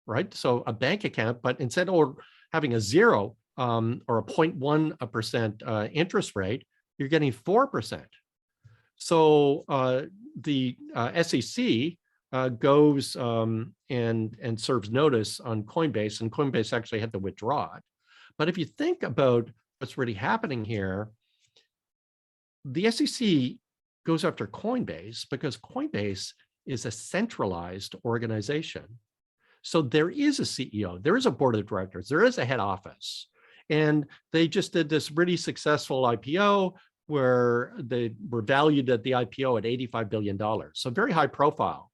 right? So a bank account, but instead of having a 0 or a 0.1% interest rate, you're getting 4%. So the SEC goes and serves notice on Coinbase, and Coinbase actually had to withdraw it. But if you think about what's really happening here, the SEC goes after Coinbase because Coinbase is a centralized organization. So there is a CEO, there is a board of directors, there is a head office. And they just did this really successful IPO where they were valued at the IPO at $85 billion. So very high profile.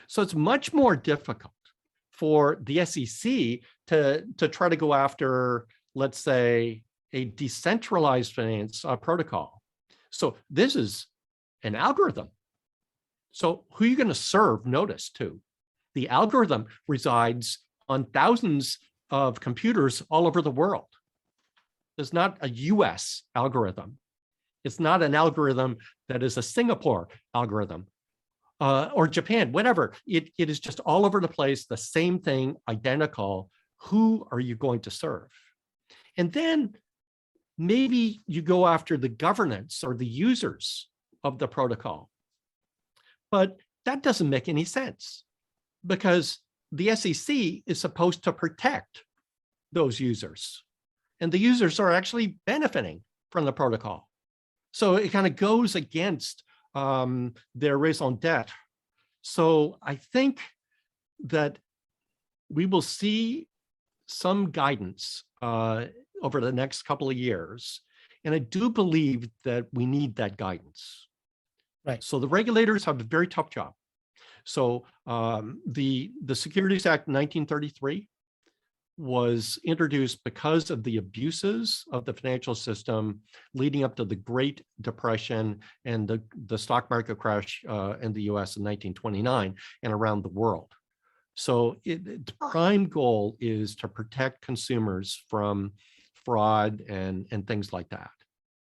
So it's much more difficult for the SEC to try to go after, let's say, a decentralized finance protocol. So this is an algorithm. So who are you going to serve notice to? The algorithm resides on thousands of computers all over the world. It's not a US algorithm. It's not an algorithm that is a Singapore algorithm or Japan, whatever. It is just all over the place, the same thing, identical. Who are you going to serve? And then maybe you go after the governance or the users of the protocol. But that doesn't make any sense because the SEC is supposed to protect those users. And the users are actually benefiting from the protocol. So it kind of goes against their raison d'etre. So I think that we will see some guidance over the next couple of years. And I do believe that we need that guidance. Right. So the regulators have a very tough job. So the Securities Act 1933 was introduced because of the abuses of the financial system leading up to the Great Depression and the stock market crash in the US in 1929 and around the world. So the prime goal is to protect consumers from fraud and things like that.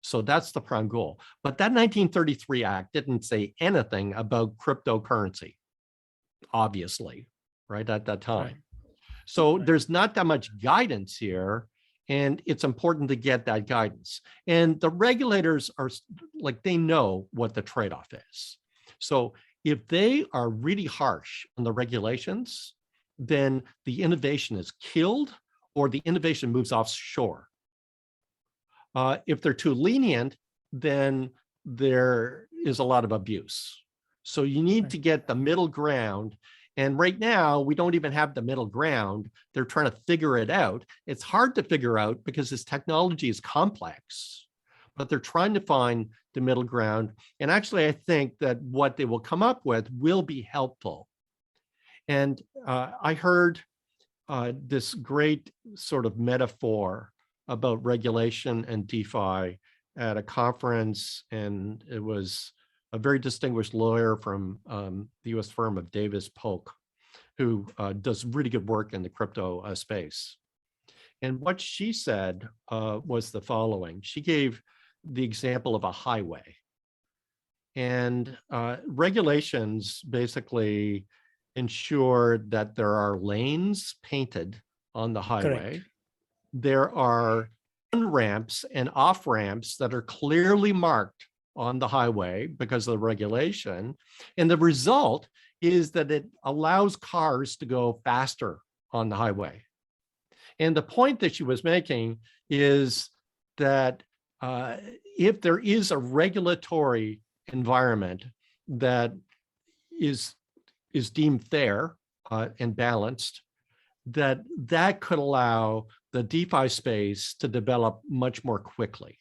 So that's the prime goal. But that 1933 Act didn't say anything about cryptocurrency, obviously, right, at that time. Right. So there's not that much guidance here, and it's important to get that guidance. And the regulators are like, they know what the trade-off is. So if they are really harsh on the regulations, then the innovation is killed or the innovation moves offshore. If they're too lenient, then there is a lot of abuse. So you need to get the middle ground. And right now, we don't even have the middle ground. They're trying to figure it out. It's hard to figure out because this technology is complex, but they're trying to find the middle ground. And actually, I think that what they will come up with will be helpful. And I heard this great sort of metaphor about regulation and DeFi at a conference, and it was a very distinguished lawyer from the US firm of Davis Polk, who does really good work in the crypto space. And what she said was the following. She gave the example of a highway. And regulations basically ensure that there are lanes painted on the highway. Correct. There are on-ramps and off-ramps that are clearly marked on the highway because of the regulation. And the result is that it allows cars to go faster on the highway. And the point that she was making is that if there is a regulatory environment that is deemed fair and balanced, that could allow the DeFi space to develop much more quickly.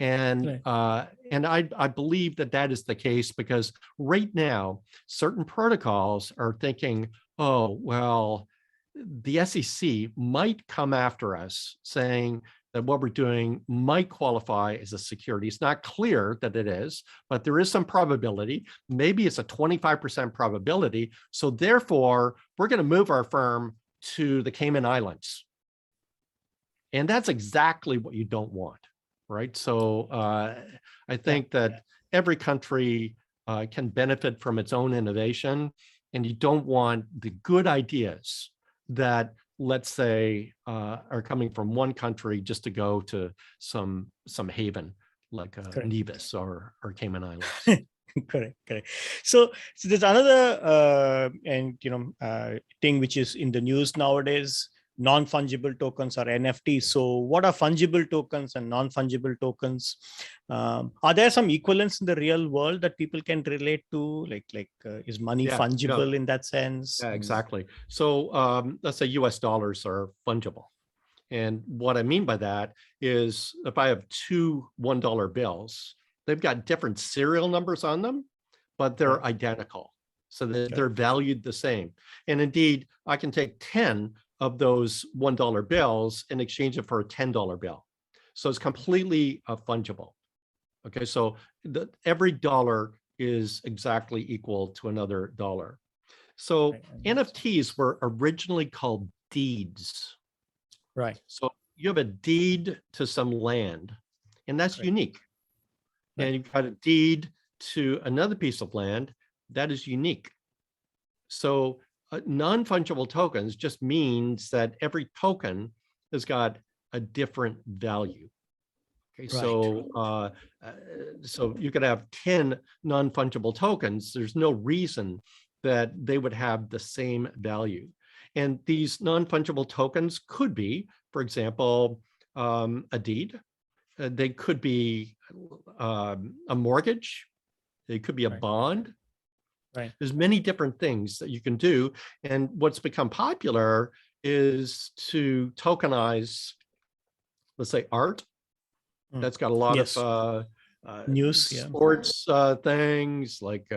And I believe that is the case because right now, certain protocols are thinking, oh, well, the SEC might come after us saying that what we're doing might qualify as a security. It's not clear that it is, but there is some probability. Maybe it's a 25% probability. So therefore, we're going to move our firm to the Cayman Islands. And that's exactly what you don't want. Right. So I think that every country can benefit from its own innovation, and you don't want the good ideas that, let's say, are coming from one country just to go to some haven like Nevis or Cayman Islands. Correct. So there's another thing which is in the news nowadays. Non-fungible tokens or NFTs. So what are fungible tokens and non-fungible tokens? Are there some equivalents in the real world that people can relate to? Like is money fungible in that sense? Yeah, exactly. So let's say US dollars are fungible. And what I mean by that is if I have two $1 bills, they've got different serial numbers on them, but they're identical. So they're valued the same. And indeed, I can take 10 of those $1 bills and exchange it for a $10 bill. So it's completely fungible. Okay, so every dollar is exactly equal to another dollar. So NFTs were originally called deeds. Right. So you have a deed to some land, and that's unique. And you've got a deed to another piece of land that is unique. So non-fungible tokens just means that every token has got a different value. Okay, so you could have 10 non-fungible tokens. There's no reason that they would have the same value. And these non-fungible tokens could be, for example, a deed. They could be a mortgage. They could be a bond. Right. There's many different things that you can do. And what's become popular is to tokenize let's say art. That's got a lot Yes. of News, yeah. sports things like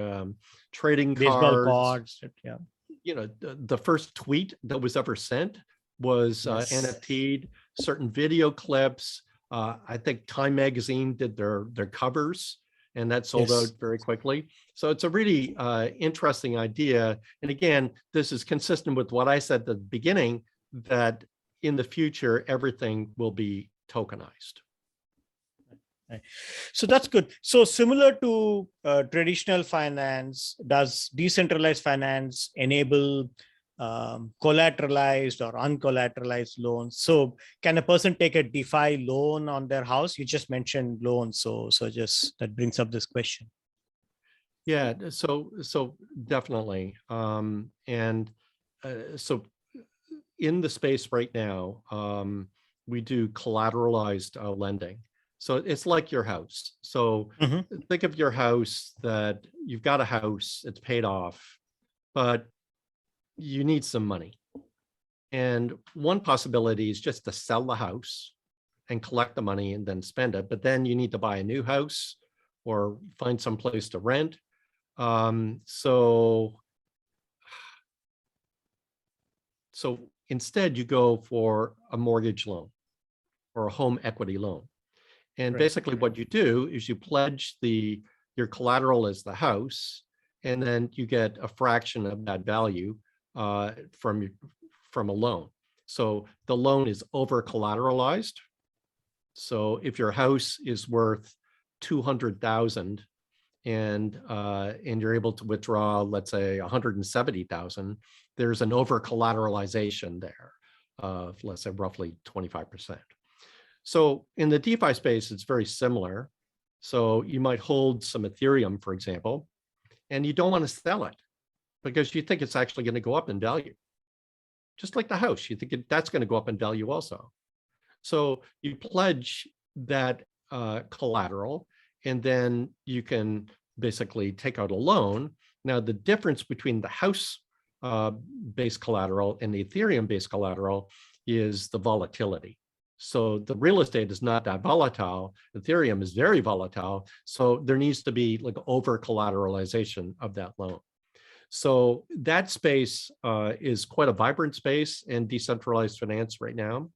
trading Baseball cards. cards, yeah. You know, the first tweet that was ever sent was Yes. NFT'd. Certain video clips. I think Time Magazine did their covers, and that sold Yes. out very quickly. So it's a really interesting idea. And again, this is consistent with what I said at the beginning, that in the future, everything will be tokenized. So that's good. So similar to traditional finance, does decentralized finance enable collateralized or uncollateralized loans? So can a person take a DeFi loan on their house? You just mentioned loans, so just that brings up this question. Yeah, so definitely. So in the space right now, we do collateralized lending. So it's like your house. So think of your house, that you've got a house, it's paid off, but you need some money. And one possibility is just to sell the house and collect the money and then spend it. But then you need to buy a new house or find some place to rent. So instead you go for a mortgage loan or a home equity loan. And basically what you do is you pledge your collateral as the house, and then you get a fraction of that value from a loan. So the loan is over collateralized. So if your house is worth 200,000 and you're able to withdraw, let's say 170,000, there's an over collateralization there of, let's say, roughly 25%. So in the DeFi space, it's very similar. So you might hold some Ethereum, for example, and you don't want to sell it because you think it's actually going to go up in value. Just like the house, you think that's going to go up in value also. So you pledge that collateral, and then you can basically take out a loan. Now, the difference between the house-based collateral and the Ethereum-based collateral is the volatility. So the real estate is not that volatile. Ethereum is very volatile. So there needs to be like over collateralization of that loan. So that space is quite a vibrant space in decentralized finance right now.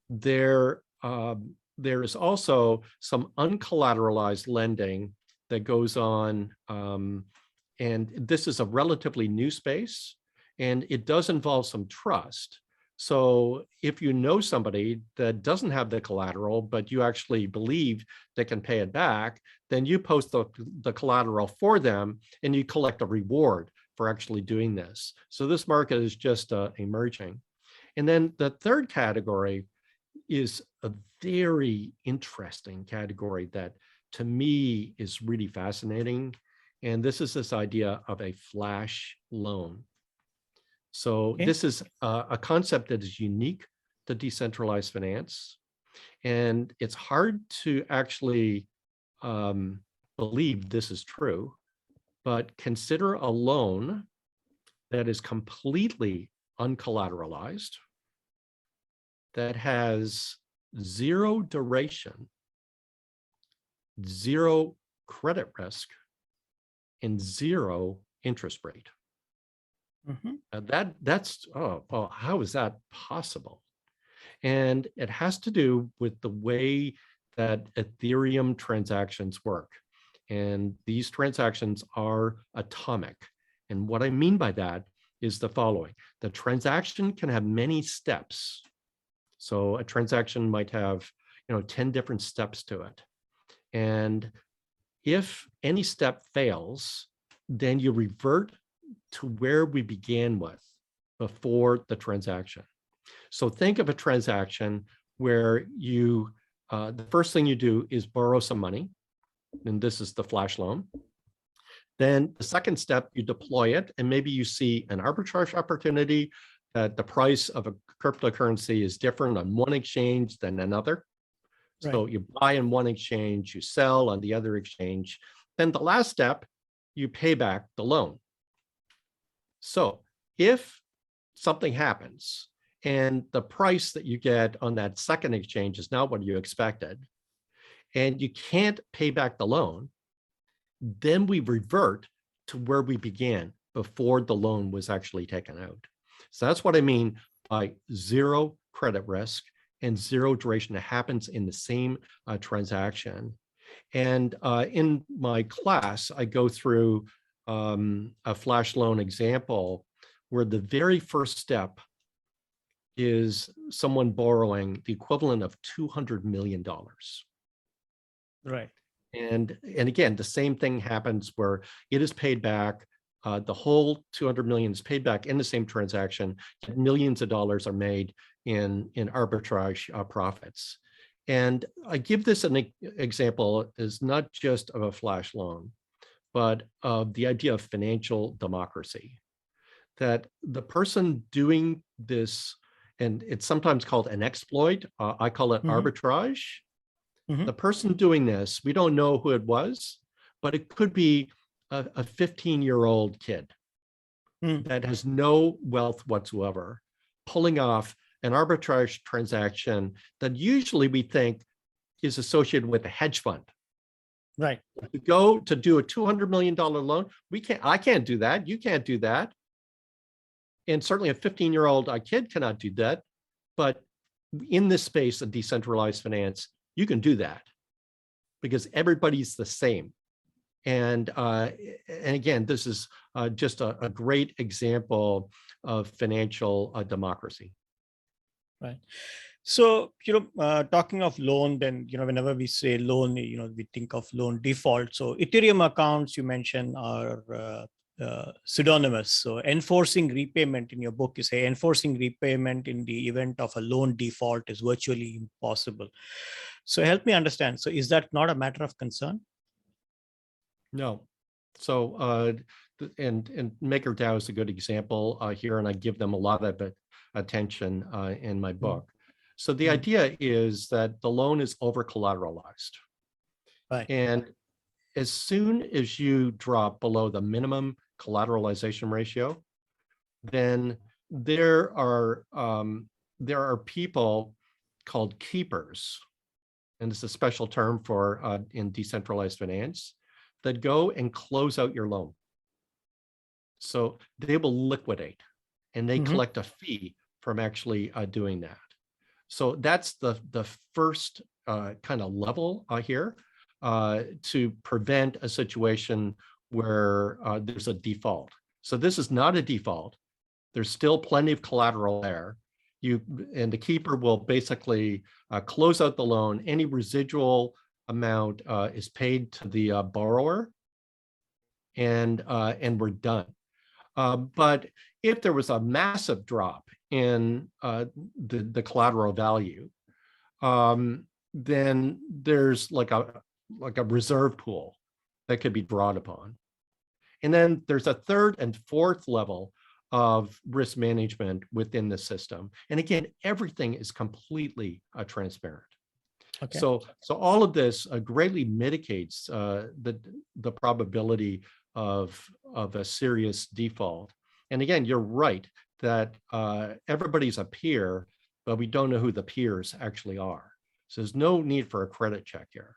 There is also some uncollateralized lending that goes on. And this is a relatively new space, and it does involve some trust. So if you know somebody that doesn't have the collateral, but you actually believe they can pay it back, then you post the collateral for them and you collect a reward for actually doing this. So this market is just emerging. And then the third category is a very interesting category that to me is really fascinating. And this is this idea of a flash loan. So this is a concept that is unique to decentralized finance. And it's hard to actually believe this is true, but consider a loan that is completely uncollateralized, that has zero duration, zero credit risk, and zero interest rate. That's well, how is that possible? And it has to do with the way that Ethereum transactions work. And these transactions are atomic. And what I mean by that is the following. The transaction can have many steps. So a transaction might have, 10 different steps to it. And if any step fails, then you revert to where we began with before the transaction. So think of a transaction where you, the first thing you do is borrow some money, and this is the flash loan. Then the second step, you deploy it, and maybe you see an arbitrage opportunity that the price of a cryptocurrency is different on one exchange than another. So you buy in one exchange, you sell on the other exchange. Then the last step, you pay back the loan. So if something happens and the price that you get on that second exchange is not what you expected, and you can't pay back the loan, then we revert to where we began before the loan was actually taken out. So that's what I mean by zero credit risk and zero duration. It happens in the same transaction. And in my class, I go through a flash loan example where the very first step is someone borrowing the equivalent of $200 million. Right. And again, the same thing happens where it is paid back. The whole 200 million is paid back in the same transaction. Millions of dollars are made in arbitrage profits. And I give this an example as not just of a flash loan, but of the idea of financial democracy. That the person doing this, and it's sometimes called an exploit, I call it arbitrage. The person doing this, we don't know who it was, but it could be a 15-year-old kid that has no wealth whatsoever, pulling off an arbitrage transaction that usually we think is associated with a hedge fund. Right. To go to do a $200 million loan, I can't do that. You can't do that. And certainly a 15-year-old kid cannot do that. But in this space of decentralized finance, you can do that because everybody's the same. And again, this is just a great example of financial democracy. Right. So, talking of loan, then, whenever we say loan, we think of loan default. So Ethereum accounts you mentioned are pseudonymous. So enforcing repayment, in your book, you say enforcing repayment in the event of a loan default is virtually impossible. So help me understand. So is that not a matter of concern? No. So and MakerDAO is a good example here, and I give them a lot of attention in my book. So the idea is that the loan is over collateralized. Right. And as soon as you drop below the minimum collateralization ratio, then there are people called keepers, and it's a special term for in decentralized finance, that go and close out your loan. So they will liquidate, and they collect a fee from actually doing that. So that's the first kind of level here to prevent a situation where there's a default. So this is not a default. There's still plenty of collateral there. And the keeper will basically close out the loan. Any residual amount is paid to the borrower, and we're done. But if there was a massive drop in the collateral value, then there's like a reserve pool that could be drawn upon. And then there's a third and fourth level of risk management within the system. And again, everything is completely transparent. Okay. So all of this greatly mitigates the probability of a serious default. And again, you're right that everybody's a peer, but we don't know who the peers actually are. So there's no need for a credit check here.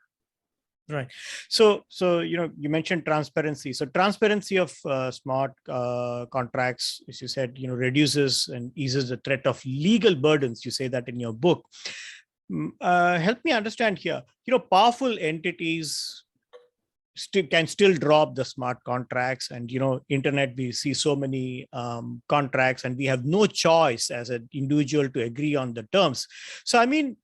Right. So you mentioned transparency. So transparency of smart contracts, as you said, reduces and eases the threat of legal burdens. You say that in your book. Help me understand here. Powerful entities can still drop the smart contracts, and internet, we see so many contracts, and we have no choice as an individual to agree on the terms. So I mean,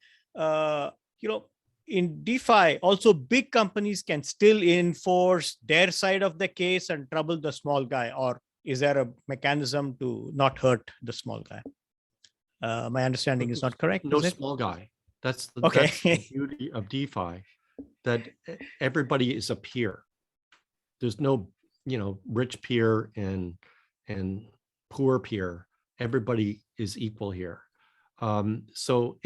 in DeFi, also big companies can still enforce their side of the case and trouble the small guy, or is there a mechanism to not hurt the small guy? My understanding is not correct. No is it? Small guy. That's the beauty of DeFi, that everybody is a peer. There's no, rich peer and poor peer. Everybody is equal here. So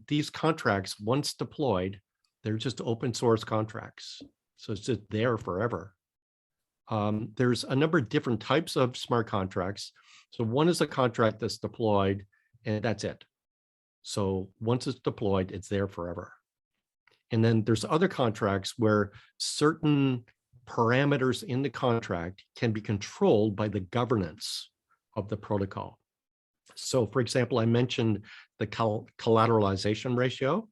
these contracts, once deployed, they're just open source contracts. So it's just there forever. There's a number of different types of smart contracts. So one is a contract that's deployed, and that's it. So once it's deployed, it's there forever. And then there's other contracts where certain parameters in the contract can be controlled by the governance of the protocol. So for example, I mentioned the collateralization ratio.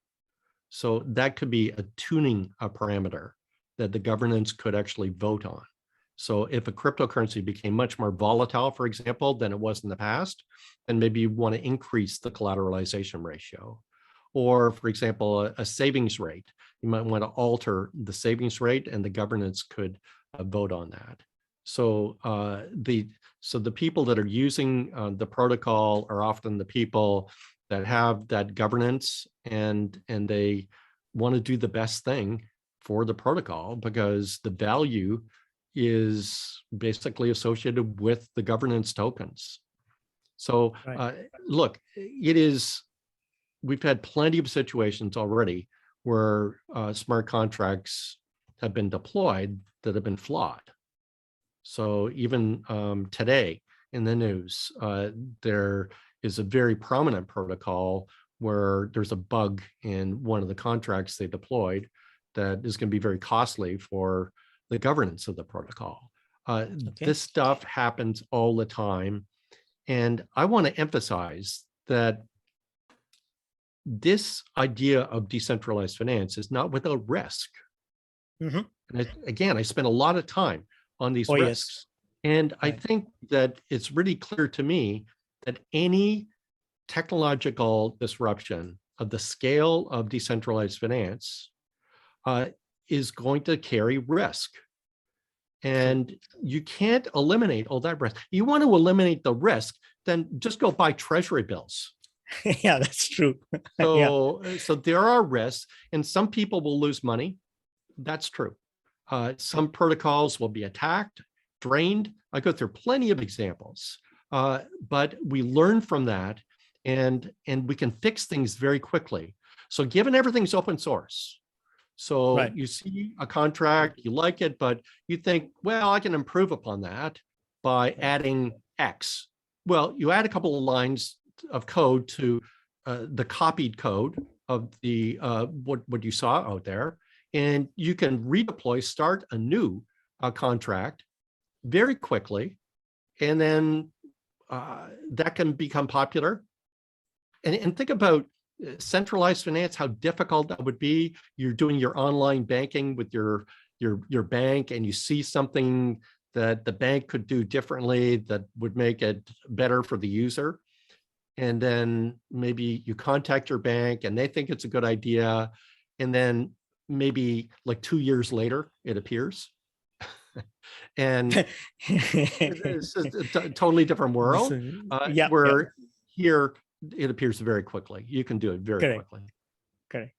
So that could be a tuning parameter that the governance could actually vote on. So if a cryptocurrency became much more volatile, for example, than it was in the past, then maybe you want to increase the collateralization ratio. Or for example, a savings rate, you might want to alter the savings rate and the governance could vote on that. So the people that are using the protocol are often the people that have that governance and they want to do the best thing for the protocol because the value is basically associated with the governance tokens. So look, we've had plenty of situations already where smart contracts have been deployed that have been flawed. So even today in the news, there is a very prominent protocol where there's a bug in one of the contracts they deployed that is going to be very costly for the governance of the protocol. This stuff happens all the time. And I want to emphasize that this idea of decentralized finance is not without risk. And again, I spent a lot of time on these risks. And I think that it's really clear to me that any technological disruption of the scale of decentralized finance is going to carry risk. And you can't eliminate all that risk. You want to eliminate the risk, then just go buy treasury bills. Yeah, that's true. So there are risks, and some people will lose money. That's true. Some protocols will be attacked, drained. I go through plenty of examples, but we learn from that, and we can fix things very quickly. So given everything's open source, so you see a contract, you like it, but you think, well, I can improve upon that by adding X. Well, you add a couple of lines of code to the copied code of the what you saw out there, and you can redeploy, start a new contract very quickly, and then that can become popular. And think about centralized finance, how difficult that would be. You're doing your online banking with your bank, and you see something that the bank could do differently that would make it better for the user. And then maybe you contact your bank and they think it's a good idea. And then maybe like 2 years later, it appears. And it's a totally different world where here it appears very quickly. You can do it very quickly. Correct.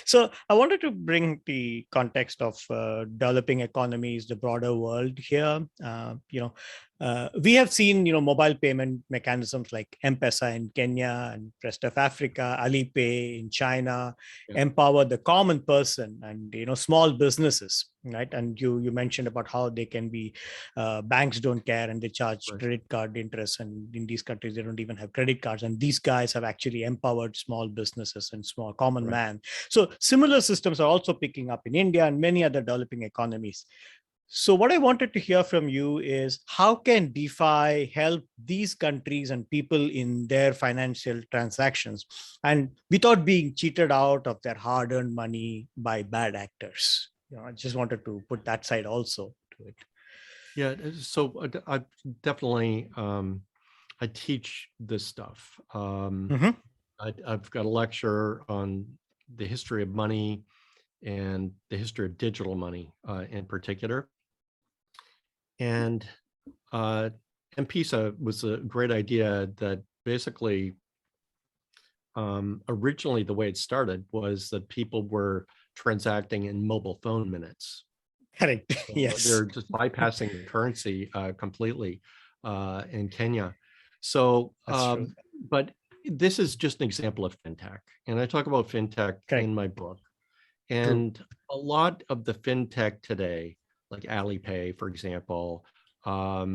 So I wanted to bring the context of developing economies, the broader world here. We have seen, mobile payment mechanisms like M-Pesa in Kenya and rest of Africa, Alipay in China, empower the common person and, small businesses, right? And you mentioned about how they can be, banks don't care and they charge credit card interest. And in these countries, they don't even have credit cards. And these guys have actually empowered small businesses and small common man. So similar systems are also picking up in India and many other developing economies. So what I wanted to hear from you is how can DeFi help these countries and people in their financial transactions and without being cheated out of their hard-earned money by bad actors? I just wanted to put that side also to it. Yeah, so I definitely, I teach this stuff. I've got a lecture on the history of money and the history of digital money in particular. And M-Pesa was a great idea that basically originally the way it started was that people were transacting in mobile phone minutes. Correct. So yes. they're just bypassing the currency completely in Kenya. So, but this is just an example of fintech. And I talk about fintech in my book. And a lot of the fintech today, like Alipay, for example, or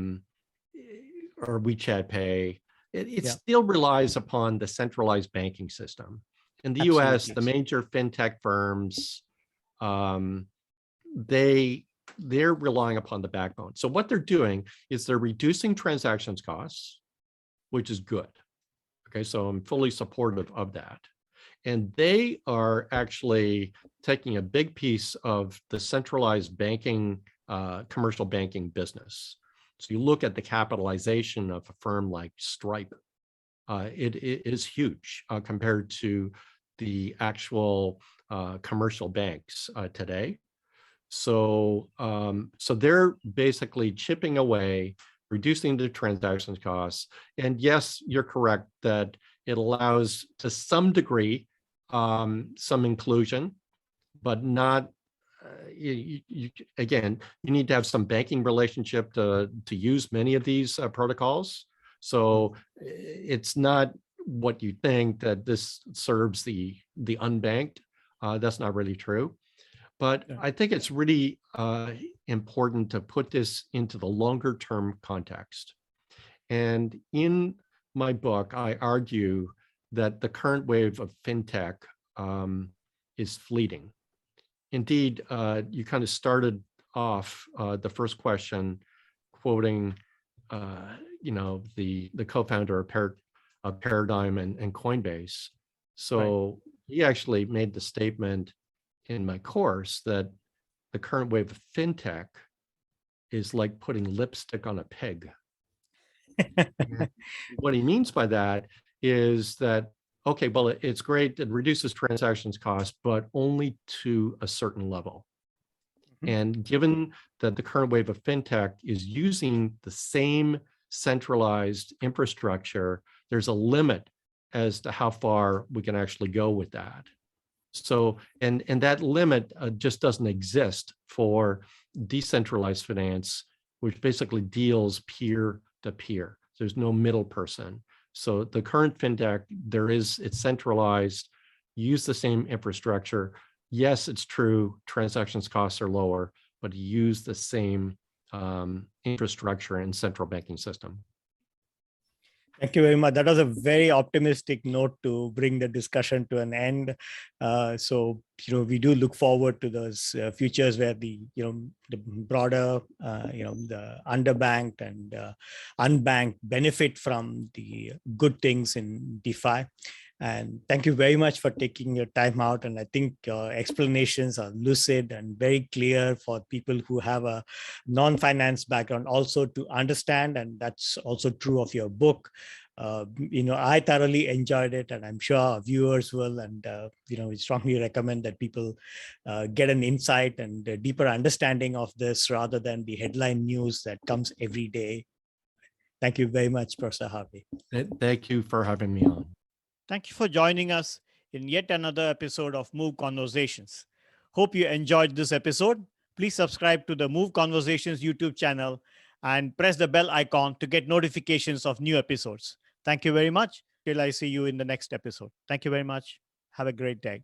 WeChat Pay, it Yeah. still relies upon the centralized banking system. In the US, the Absolutely. major fintech firms, they're relying upon the backbone. So what they're doing is they're reducing transactions costs, which is good. Okay, so I'm fully supportive of that. And they are actually taking a big piece of the centralized banking, commercial banking business. So you look at the capitalization of a firm like Stripe, it is huge compared to the actual commercial banks today. So, so they're basically chipping away, reducing the transactions costs. And yes, you're correct that it allows to some degree some inclusion, but not. Again, you need to have some banking relationship to use many of these protocols. So it's not what you think that this serves the unbanked. That's not really true. But I think it's really important to put this into the longer term context. And in my book, I argue that the current wave of fintech is fleeting. Indeed, you kind of started off the first question quoting, the co-founder of Paradigm and Coinbase. So he actually made the statement in my course that the current wave of fintech is like putting lipstick on a pig. What he means by that is that, okay, well, it's great, it reduces transactions cost, but only to a certain level. And given that the current wave of fintech is using the same centralized infrastructure, there's a limit as to how far we can actually go with that. So, and that limit just doesn't exist for decentralized finance, which basically deals peer to peer. There's no middle person. So the current fintech, it's centralized, use the same infrastructure. Yes, it's true, transactions costs are lower, but use the same infrastructure and central banking system. Thank you very much. That was a very optimistic note to bring the discussion to an end. So, we do look forward to those futures where the broader, the underbanked and unbanked benefit from the good things in DeFi. And thank you very much for taking your time out. And I think your explanations are lucid and very clear for people who have a non-finance background also to understand. And that's also true of your book. I thoroughly enjoyed it, and I'm sure our viewers will. And, we strongly recommend that people get an insight and a deeper understanding of this rather than the headline news that comes every day. Thank you very much, Professor Harvey. Thank you for having me on. Thank you for joining us in yet another episode of Move Conversations. Hope you enjoyed this episode. Please subscribe to the Move Conversations YouTube channel and press the bell icon to get notifications of new episodes. Thank you very much. Till I see you in the next episode. Thank you very much. Have a great day.